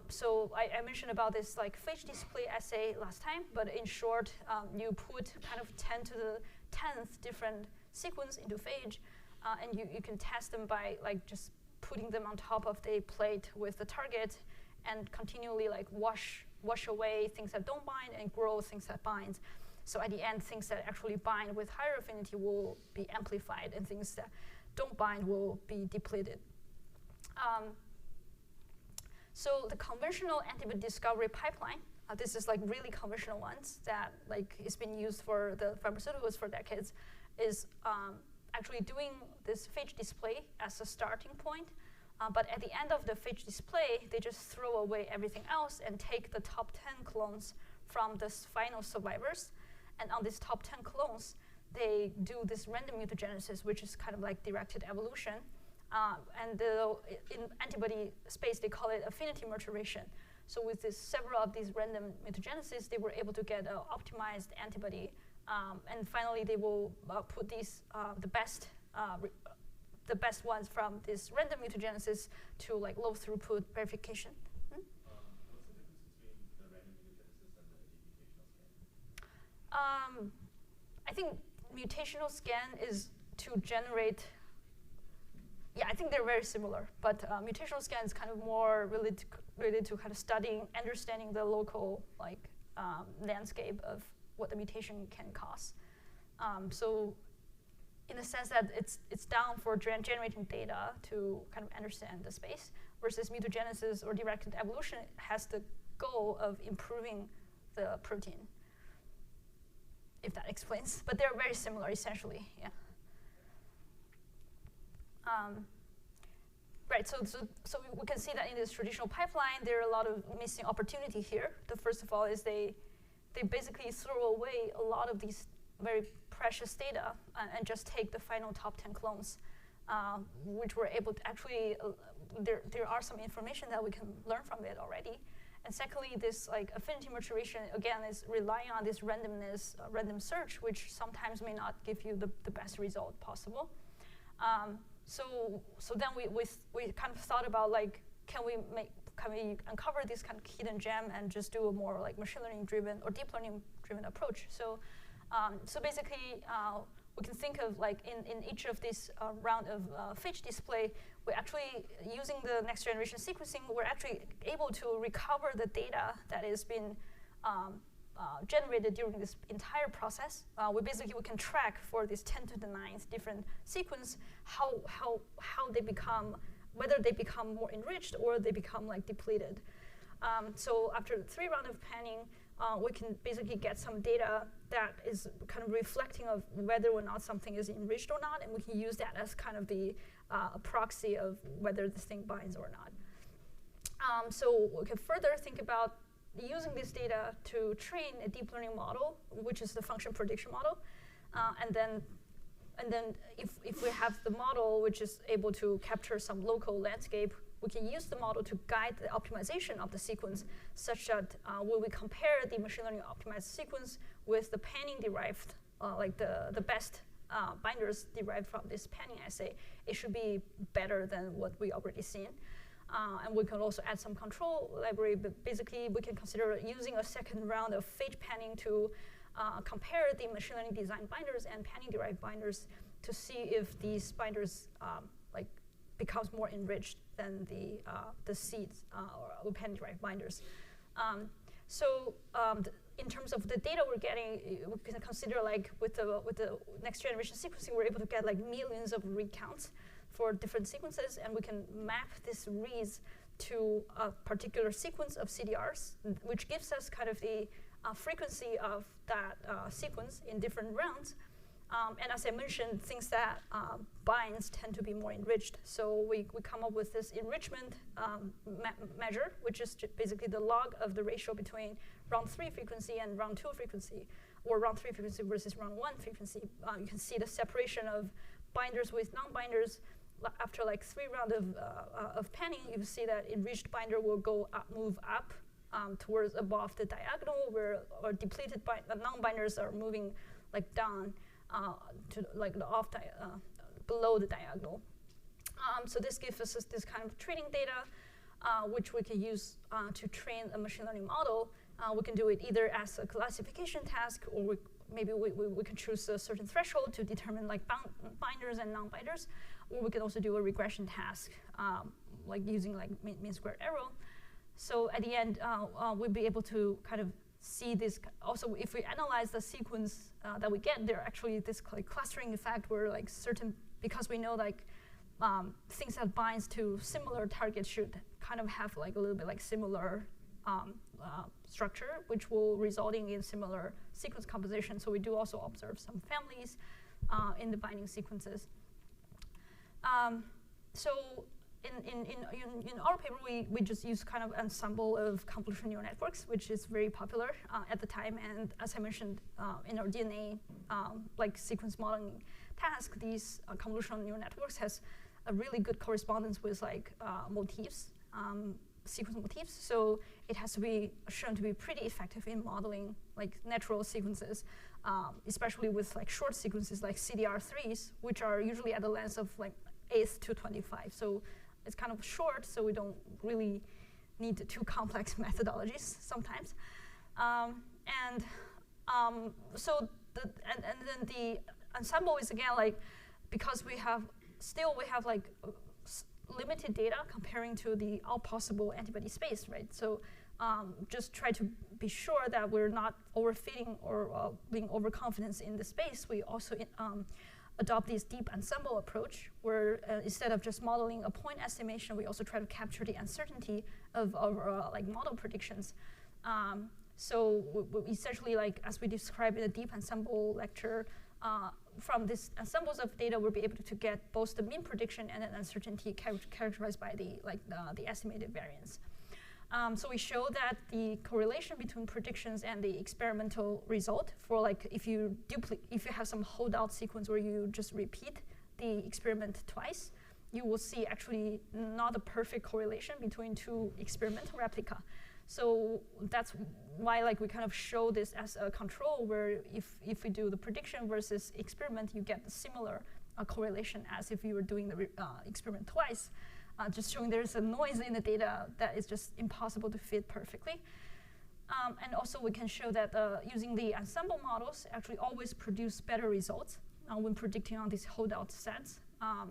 Speaker 1: So I mentioned about this like phage display assay last time, but in short, you put kind of 10 to the 10th different sequence into phage, and you can test them by like just putting them on top of the plate with the target and continually like wash away things that don't bind and grow things that bind. So at the end, things that actually bind with higher affinity will be amplified, and things that don't bind will be depleted. So the conventional antibody discovery pipeline, this is like really conventional ones that like it's been used for the pharmaceuticals for decades, is actually doing this phage display as a starting point. But at the end of the phage display, they just throw away everything else and take the top 10 clones from the final survivors. And on these top 10 clones, they do this random mutagenesis, which is kind of like directed evolution. And in antibody space, they call it affinity maturation. So with several of these random mutagenesis, they were able to get an optimized antibody. And finally, they will put these the best ones from this random mutagenesis to like low throughput verification.
Speaker 2: What's the difference between the random mutagenesis and the mutational scan?
Speaker 1: I think mutational scan is to generate. Yeah, I think they're very similar, but mutational scan is kind of more related to kind of understanding the local like landscape of what the mutation can cause. So in the sense that it's down for generating data to kind of understand the space, versus mutagenesis or directed evolution has the goal of improving the protein, if that explains. But they're very similar, essentially, yeah. Right, so we can see that in this traditional pipeline, there are a lot of missing opportunity here. The first of all is they basically throw away a lot of these very precious data and just take the final top 10 clones, which we're able to actually, there are some information that we can learn from it already. And secondly, this like affinity maturation, again, is relying on this randomness, random search, which sometimes may not give you the best result possible. So then we kind of thought about like, can we uncover this kind of hidden gem and just do a more like machine learning driven or deep learning driven approach? So basically, we can think of like in each of these round of phage display, we're actually using the next generation sequencing, we're actually able to recover the data that has been generated during this entire process. We can track for this 10 to the 9th different sequence how they become, whether they become more enriched or they become like depleted. So after the 3 rounds of panning, we can basically get some data that is kind of reflecting of whether or not something is enriched or not, and we can use that as kind of the proxy of whether this thing binds or not. So we can further think about using this data to train a deep learning model, which is the function prediction model, and then if we have the model which is able to capture some local landscape, we can use the model to guide the optimization of the sequence, such that when we compare the machine learning optimized sequence with the panning derived, like the best binders derived from this panning assay, it should be better than what we already seen. And we can also add some control library, but basically we can consider using a second round of phage panning to compare the machine learning design binders and panning derived binders to see if these binders like becomes more enriched than the seeds or panning derived binders. In terms of the data we're getting, we can consider like with the next generation sequencing, we're able to get like millions of read counts for different sequences, and we can map this reads to a particular sequence of CDRs, which gives us kind of the frequency of that sequence in different rounds. And as I mentioned, things that binds tend to be more enriched. So we come up with this enrichment measure, which is basically the log of the ratio between round 3 frequency and round 2 frequency, or round 3 frequency versus round 1 frequency. You can see the separation of binders with non-binders. After like 3 rounds of panning, you see that enriched binder will go up, move up towards above the diagonal, where or depleted non-binders are moving like down to like the below the diagonal. So this gives us this kind of training data, which we can use to train a machine learning model. We can do it either as a classification task, or maybe we can choose a certain threshold to determine like binders and non-binders, or we can also do a regression task, like using like mean squared error. So at the end, we'll be able to kind of see this. Also, if we analyze the sequence that we get, there actually this like clustering effect where like because we know like things that binds to similar targets should kind of have like a little bit like similar structure, which will resulting in similar sequence composition. So we do also observe some families in the binding sequences. So in our paper, we just use kind of ensemble of convolutional neural networks, which is very popular at the time. And as I mentioned, in our DNA like sequence modeling task, these convolutional neural networks has a really good correspondence with like motifs, sequence motifs. So it has to be shown to be pretty effective in modeling like natural sequences, especially with like short sequences like CDR3s, which are usually at the length of like 8 to 25. So it's kind of short, so we don't really need too complex methodologies sometimes. Then the ensemble is again like, because we have like limited data comparing to the all possible antibody space, right? So just try to be sure that we're not overfitting or being overconfident in the space. We also adopt this deep ensemble approach, where instead of just modeling a point estimation, we also try to capture the uncertainty of our like model predictions. So we essentially, like as we described in the deep ensemble lecture, from these ensembles of data, we'll be able to get both the mean prediction and an uncertainty characterized by the estimated variance. So we show that the correlation between predictions and the experimental result for like if you have some holdout sequence where you just repeat the experiment twice, you will see actually not a perfect correlation between two experimental replica. So that's why like we kind of show this as a control, where if we do the prediction versus experiment, you get the similar correlation as if you were doing the experiment twice. Just showing there's a noise in the data that is just impossible to fit perfectly. And also we can show that using the ensemble models actually always produce better results when predicting on these holdout sets,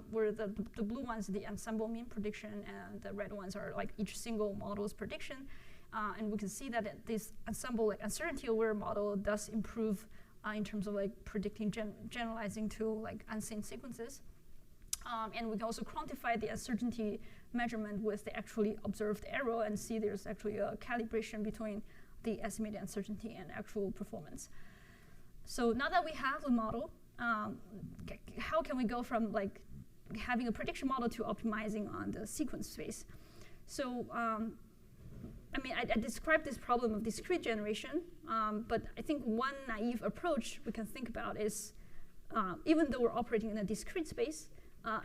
Speaker 1: where the blue ones are the ensemble mean prediction, and the red ones are like each single model's prediction. And we can see that this ensemble like uncertainty aware model does improve in terms of like predicting generalizing to like unseen sequences. And we can also quantify the uncertainty measurement with the actually observed error and see there's actually a calibration between the estimated uncertainty and actual performance. So now that we have a model, how can we go from like having a prediction model to optimizing on the sequence space? So I mean, I described this problem of discrete generation, but I think one naive approach we can think about is, even though we're operating in a discrete space,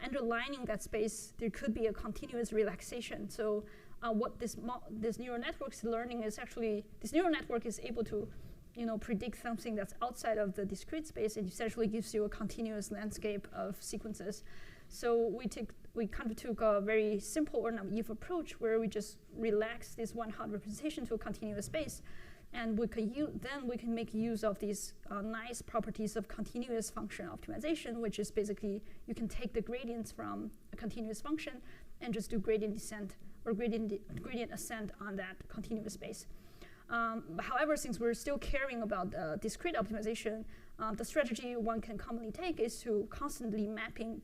Speaker 1: underlining that space, there could be a continuous relaxation. So what this neural network is learning is actually, this neural network is able to predict something that's outside of the discrete space, and essentially gives you a continuous landscape of sequences. So we kind of took a very simple or naive approach where we just relax this one hot representation to a continuous space, and then we can make use of these nice properties of continuous function optimization, which is basically you can take the gradients from a continuous function and just do gradient descent or gradient ascent on that continuous space. However, since we're still caring about discrete optimization, the strategy one can commonly take is to constantly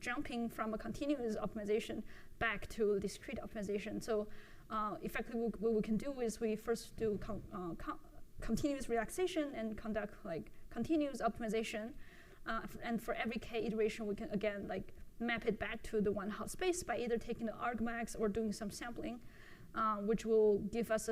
Speaker 1: jumping from a continuous optimization back to discrete optimization. So effectively what we can do is we first do continuous relaxation and conduct like continuous optimization. And for every k iteration, we can again like map it back to the one hot space by either taking the argmax or doing some sampling. Which will give us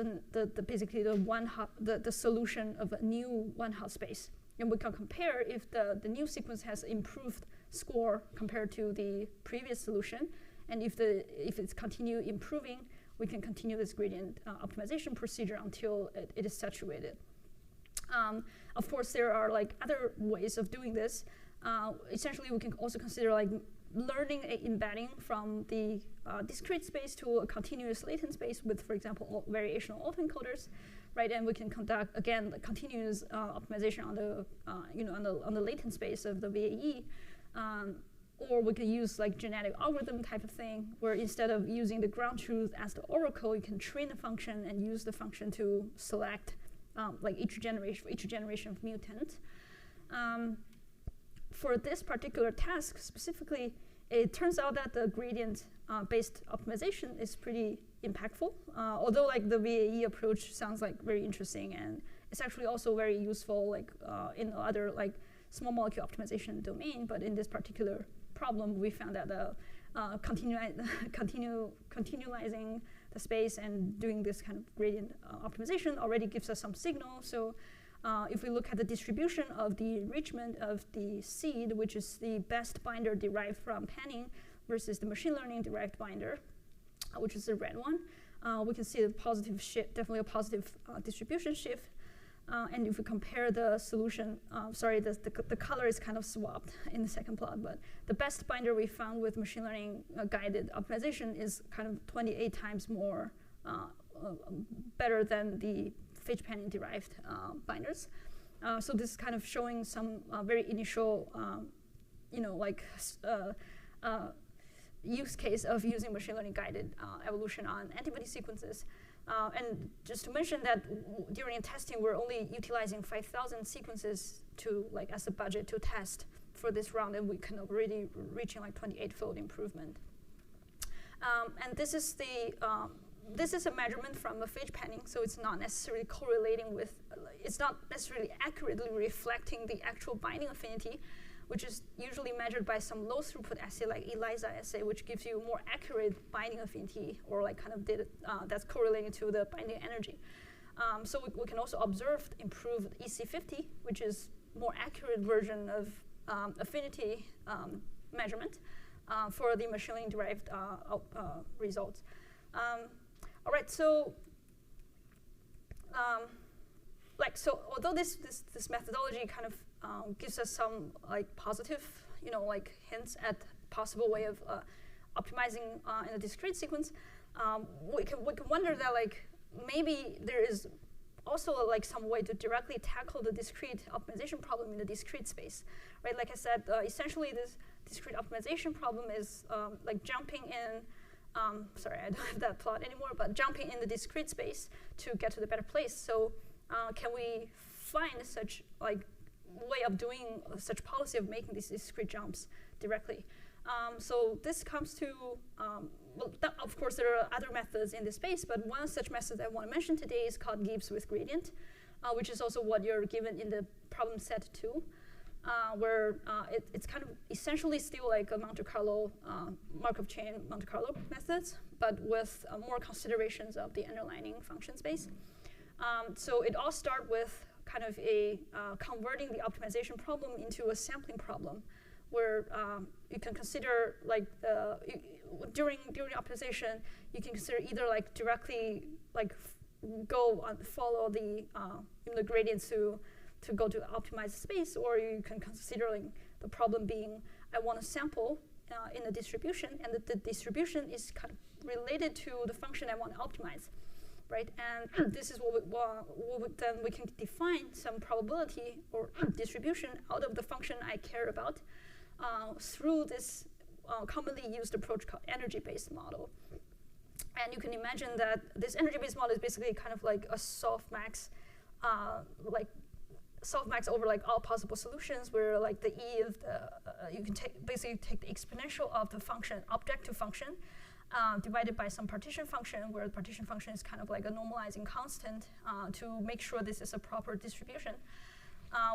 Speaker 1: basically the solution of a new one hot space. And we can compare if the new sequence has improved score compared to the previous solution. And if it's continue improving, we can continue this gradient optimization procedure until it is saturated. Of course, there are like other ways of doing this. Essentially, we can also consider like learning embedding from the discrete space to a continuous latent space with, for example, variational autoencoders, right? And we can conduct again the continuous optimization on the on the latent space of the VAE, or we can use like genetic algorithm type of thing, where instead of using the ground truth as the oracle, you can train a function and use the function to select like each generation of mutant. For this particular task specifically, it turns out that the gradient-based optimization is pretty impactful. Although like the VAE approach sounds like very interesting, and it's actually also very useful like in other like small molecule optimization domain. But in this particular problem, we found that continualizing the space and doing this kind of gradient optimization already gives us some signal. So if we look at the distribution of the enrichment of the seed, which is the best binder derived from panning, versus the machine learning derived binder, which is the red one, we can see a positive shift, definitely a positive distribution shift. And if we compare the solution, the color is kind of swapped in the second plot, but the best binder we found with machine learning guided optimization is kind of 28 times more better than the phage panning derived binders. So this is kind of showing some very initial, use case of using machine learning guided evolution on antibody sequences. And just to mention that during testing, we're only utilizing 5,000 sequences as a budget to test for this round, and we can already reaching like 28-fold improvement. And this is a measurement from the phage panning, so it's not necessarily correlating with, it's not necessarily accurately reflecting the actual binding affinity, which is usually measured by some low throughput assay like ELISA assay, which gives you more accurate binding affinity or like kind of data that's correlating to the binding energy. So we can also observe improved EC50, which is more accurate version of affinity measurement for the machine learning derived results. All right, so although this methodology kind of gives us some like positive, hints at possible way of optimizing in a discrete sequence, we can wonder that like maybe there is also like some way to directly tackle the discrete optimization problem in the discrete space, right? Like I said, essentially this discrete optimization problem is like jumping in. Sorry, I don't have that plot anymore, but jumping in the discrete space to get to the better place. So can we find such like way of doing such policy of making these discrete jumps directly? So this comes to, of course, there are other methods in this space, but one such method I want to mention today is called Gibbs with gradient, which is also what you're given in the problem set 2. Where it's kind of essentially still like a Monte Carlo Markov chain Monte Carlo methods, but with more considerations of the underlying function space. So it all starts with kind of a converting the optimization problem into a sampling problem, where you can consider like during optimization, you can consider either like directly like follow the gradients to go to the optimized space, or you can consider like, the problem being I want to sample in a distribution, and the distribution is kind of related to the function I want to optimize, right? And this is then we can define some probability or distribution out of the function I care about through this commonly used approach called energy-based model. And you can imagine that this energy-based model is basically kind of like a softmax, softmax over like all possible solutions, where like the E of the you can basically take the exponential of the function objective function divided by some partition function, where the partition function is kind of like a normalizing constant to make sure this is a proper distribution,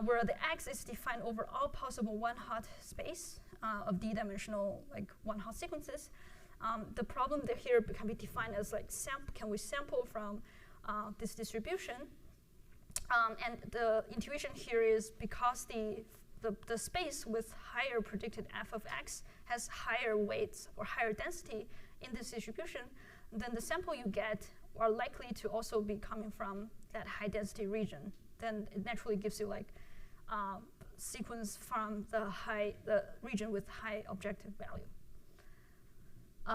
Speaker 1: where the X is defined over all possible one-hot space of d-dimensional like one-hot sequences. The problem here can be defined as like can we sample from this distribution? And the intuition here is because the space with higher predicted f of x has higher weights or higher density in this distribution, then the sample you get are likely to also be coming from that high density region. Then it naturally gives you like sequence from the region with high objective value.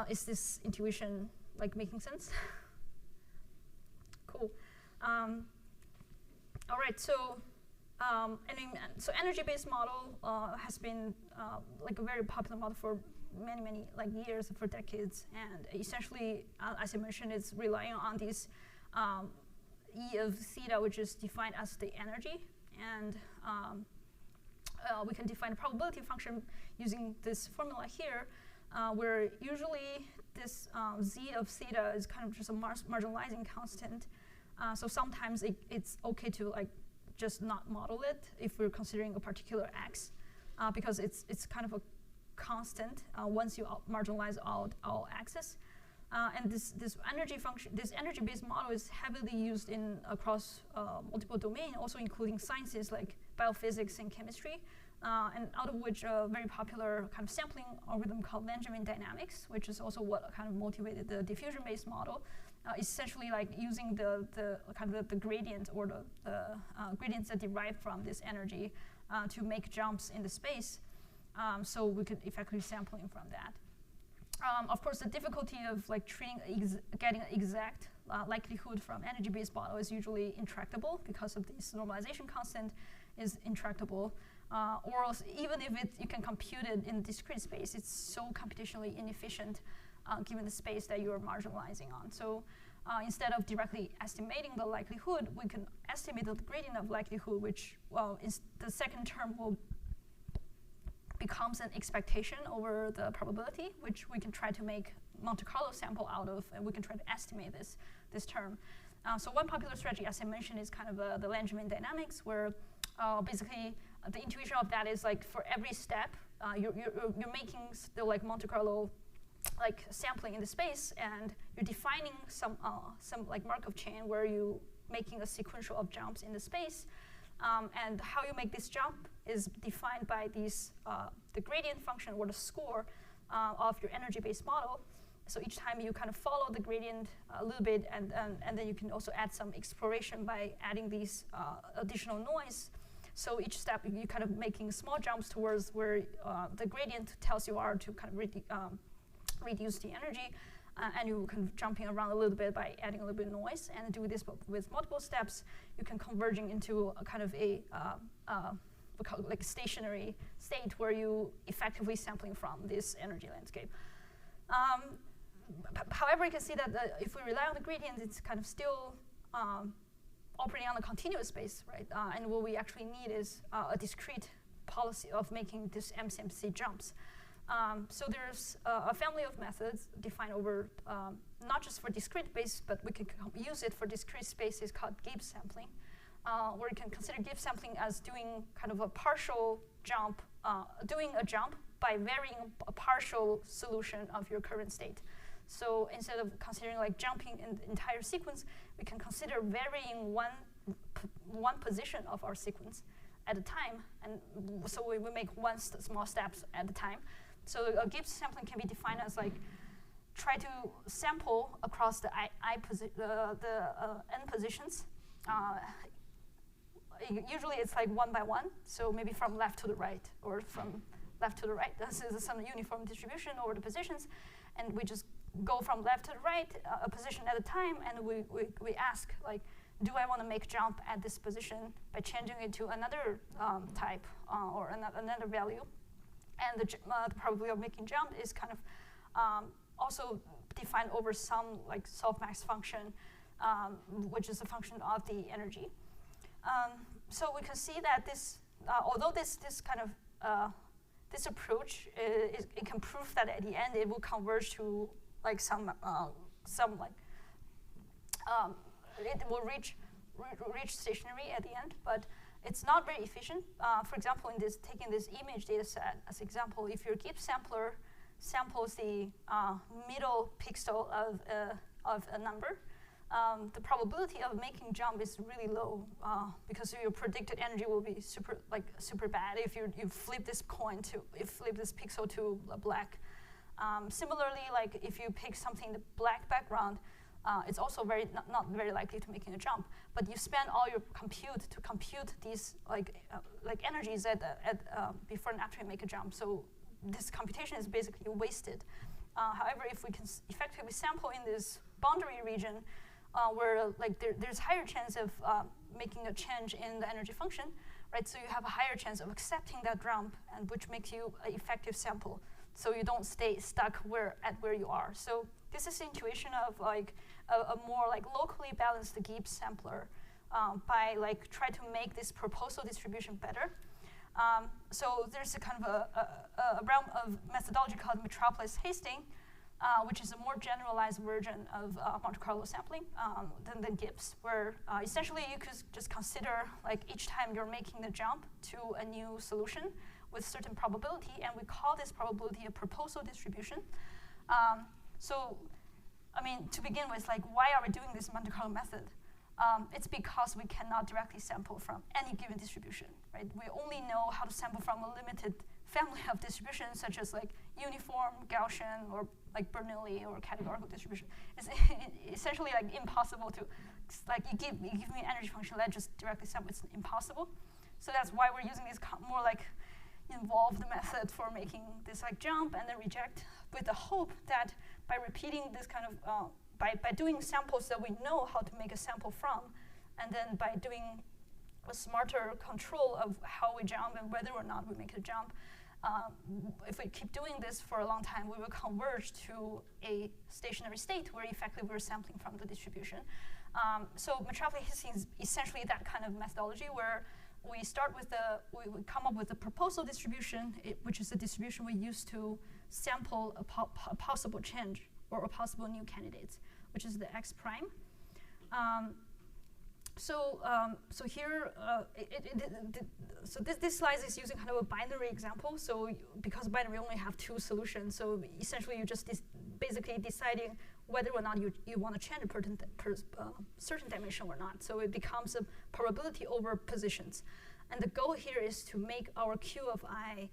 Speaker 1: Is this intuition like making sense? Cool. All right, so so energy-based model has been like a very popular model for many like years, for decades, and essentially, as I mentioned, it's relying on these E of theta, which is defined as the energy, and we can define a probability function using this formula here, where usually this Z of theta is kind of just a marginalizing constant. So sometimes it's okay to like just not model it if we're considering a particular X, because it's kind of a constant once you marginalize all X's. And this energy-based model is heavily used across multiple domains, also including sciences like biophysics and chemistry, and out of which a very popular kind of sampling algorithm called Langevin dynamics, which is also what kind of motivated the diffusion-based model, essentially like using the kind of the gradient or the gradients that derive from this energy to make jumps in the space, so we could effectively sampling from that. Of course, the difficulty of like getting an exact likelihood from energy-based model is usually intractable because of this normalization constant is intractable. Or else, even if you can compute it in discrete space, it's so computationally inefficient given the space that you are marginalizing on. So instead of directly estimating the likelihood, we can estimate the gradient of likelihood, which, well, the second term will becomes an expectation over the probability, which we can try to make Monte Carlo sample out of, and we can try to estimate this term. So one popular strategy, as I mentioned, is kind of the Langevin dynamics, where basically the intuition of that is like for every step, you're making still like Monte Carlo like sampling in the space, and you're defining some like Markov chain where you making a sequential of jumps in the space. And how you make this jump is defined by these the gradient function or the score of your energy-based model. So each time you kind of follow the gradient a little bit, and then you can also add some exploration by adding these additional noise. So each step you kind of making small jumps towards where the gradient tells you are to kind of reduce the energy. And you can jumping around a little bit by adding a little bit of noise, and do this with multiple steps. You can converging into a kind of a we call it like stationary state where you effectively sampling from this energy landscape. However, you can see that if we rely on the gradient, it's kind of still operating on a continuous space, right? And what we actually need is a discrete policy of making this MCMC jumps. So there's a family of methods defined over not just for discrete space, but we can use it for discrete spaces called Gibbs sampling, where you can consider Gibbs sampling as doing kind of a partial jump, doing a jump by varying a partial solution of your current state. So instead of considering like jumping in the entire sequence, we can consider varying one position of our sequence at a time, and so we make small steps at a time. So a Gibbs sampling can be defined as like try to sample across the n positions. Usually it's like one by one, so maybe from left to the right, or from left to the right. This is some uniform distribution over the positions, and we just go from left to the right, a position at a time, and we ask, like, do I want to make jump at this position by changing it to another type or another value? And the probability of making jump is kind of also defined over some like softmax function, which is a function of the energy. So we can see that this, although this kind of this approach it can prove that at the end it will converge to like some like it will reach stationary at the end, but it's not very efficient. For example, in this taking this image data set as example, if your Gibbs sampler samples the middle pixel of a number, the probability of making jump is really low because your predicted energy will be super bad if you flip this flip this pixel to black. Similarly, like if you pick something in the black background, it's also not very likely to making a jump. But you spend all your compute to compute these like energies before and after you make a jump. So this computation is basically wasted. However, if we can effectively sample in this boundary region, where like there's higher chance of making a change in the energy function, right? So you have a higher chance of accepting that jump, and which makes you an effective sample. So you don't stay stuck where you are. So this is the intuition of like a more like locally balanced Gibbs sampler by like try to make this proposal distribution better. So there's a kind of a realm of methodology called metropolis hasting, which is a more generalized version of Monte Carlo sampling than Gibbs, where essentially you could just consider like each time you're making the jump to a new solution with certain probability, and we call this probability a proposal distribution. So, I mean, to begin with, like, why are we doing this Monte Carlo method? It's because we cannot directly sample from any given distribution, right? We only know how to sample from a limited family of distributions, such as like uniform, Gaussian, or like Bernoulli or categorical distribution. It's essentially like impossible to, like, you give me an energy function, let's just directly sample. It's impossible. So that's why we're using this more like involved method for making this like jump and then reject, with the hope that by repeating this kind of by doing samples that we know how to make a sample from, and then by doing a smarter control of how we jump and whether or not we make a jump, if we keep doing this for a long time, we will converge to a stationary state where effectively we're sampling from the distribution. So metropolis hasting is essentially that kind of methodology where we start with we come up with a proposal distribution, which is a distribution we use to sample a possible change or a possible new candidates, which is the x prime. So here, so this slide is using kind of a binary example. So because binary only have two solutions, so essentially you just basically deciding whether or not you want to change a certain dimension or not. So it becomes a probability over positions. And the goal here is to make our Q of I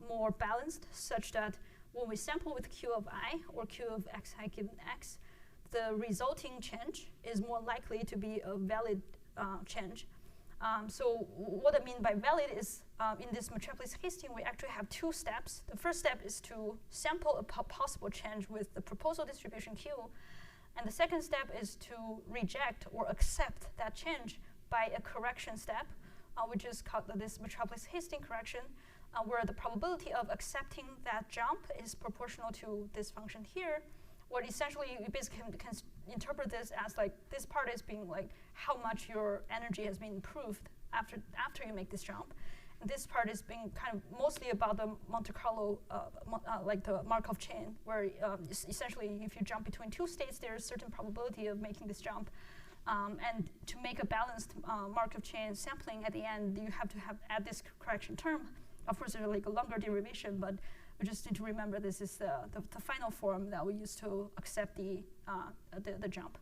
Speaker 1: more balanced, such that when we sample with Q of I or Q of xi given x, the resulting change is more likely to be a valid change. So what I mean by valid is in this metropolis hasting, we actually have two steps. The first step is to sample a possible change with the proposal distribution Q. And the second step is to reject or accept that change by a correction step, which is called this metropolis hasting correction, where the probability of accepting that jump is proportional to this function here. What essentially you basically can interpret this as like this part is being like how much your energy has been improved after you make this jump. And this part is being kind of mostly about the Monte Carlo, like the Markov chain, where essentially if you jump between two states, there's a certain probability of making this jump. And to make a balanced Markov chain sampling at the end, you have to add this correction term. Of course, there's like a longer derivation, but We just need to remember this is the final form that we use to accept the jump.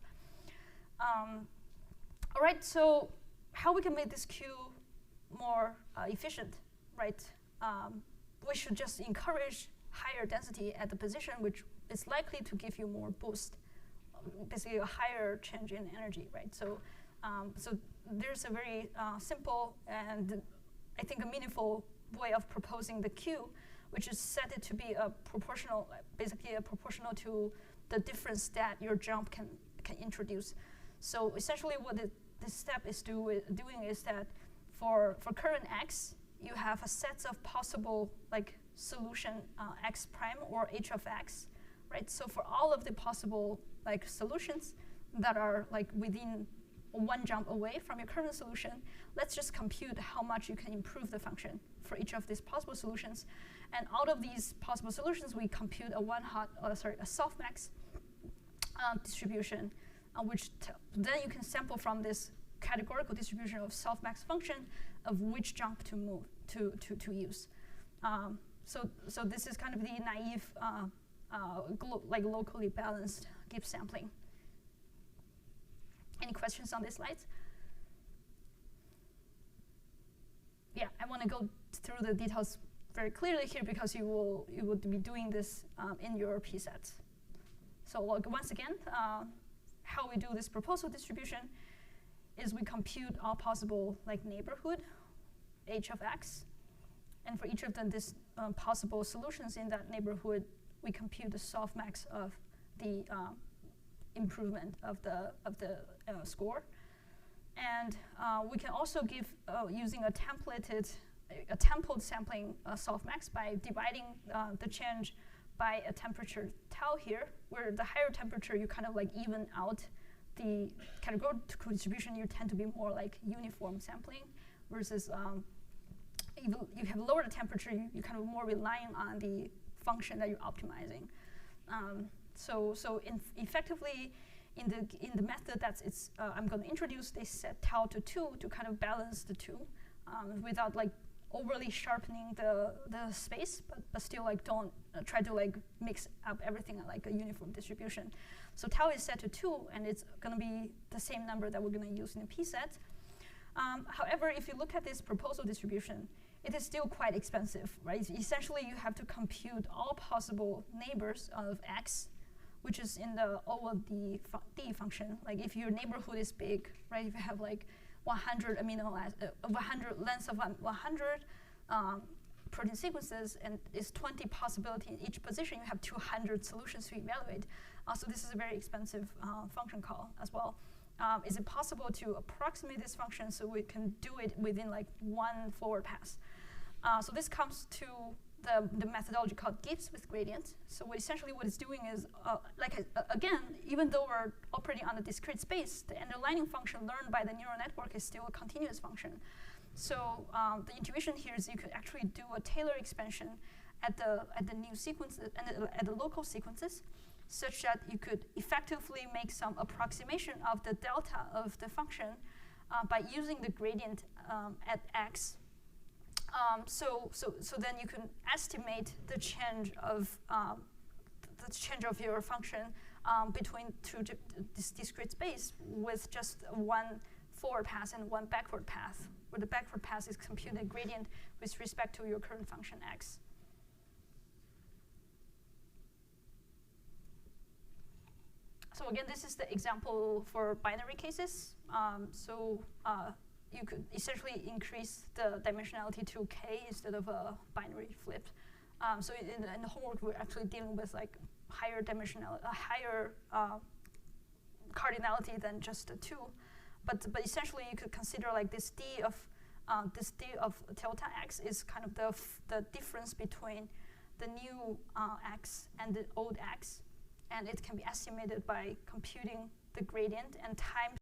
Speaker 1: All right, so how we can make this queue more efficient, right? We should just encourage higher density at the position, which is likely to give you more boost, basically a higher change in energy, right? So, so there's a very simple and I think a meaningful way of proposing the queue, which is set it to be a proportional, basically a proportional to the difference that your jump can introduce. So essentially what this step is doing is that for current x, you have a set of possible like solution x prime or h of x, right? So for all of the possible like solutions that are like within one jump away from your current solution, let's just compute how much you can improve the function for each of these possible solutions. And out of these possible solutions, we compute a softmax distribution, which then you can sample from this categorical distribution of softmax function of which jump to move to use. So this is kind of the naive, like locally balanced Gibbs sampling. Any questions on this slide? Yeah, I want to go through the details very clearly here because you will be doing this in your p-sets. So once again, how we do this proposal distribution is we compute all possible like neighborhood h of x, and for each of them this possible solutions in that neighborhood, we compute the softmax of the improvement of the score. And we can also give using a template sampling softmax by dividing the change by a temperature tau here, where the higher temperature you kind of like even out the categorical distribution, you tend to be more like uniform sampling, versus if you have lower the temperature, you kind of more relying on the function that you're optimizing. So effectively, in the method I'm going to introduce, they set tau to 2 to kind of balance the two, without like overly sharpening the space, but still like don't try to like mix up everything at like a uniform distribution. So tau is set to 2, and it's going to be the same number that we're going to use in the p-set. However, if you look at this proposal distribution, it is still quite expensive, right? Essentially, you have to compute all possible neighbors of x, which is in the O of the D function. Like if your neighborhood is big, right? If you have like 100 lengths of 100 protein sequences, and it's 20 possibility in each position, you have 200 solutions to evaluate. So this is a very expensive function call as well. Is it possible to approximate this function so we can do it within like one forward pass? So this comes to the methodology called Gibbs with gradient. So essentially what it's doing is, again, even though we're operating on a discrete space, the underlying function learned by the neural network is still a continuous function. So the intuition here is you could actually do a Taylor expansion at the new sequences and at the local sequences, such that you could effectively make some approximation of the delta of the function by using the gradient at x. So then you can estimate the change of your function between this discrete space with just one forward pass and one backward path, where the backward path is computed gradient with respect to your current function x. So again, this is the example for binary cases. You could essentially increase the dimensionality to k instead of a binary flipped. So in the homework, we're actually dealing with like higher cardinality than just a 2. But essentially, you could consider like this d of delta x is kind of the difference between the new x and the old x, and it can be estimated by computing the gradient and times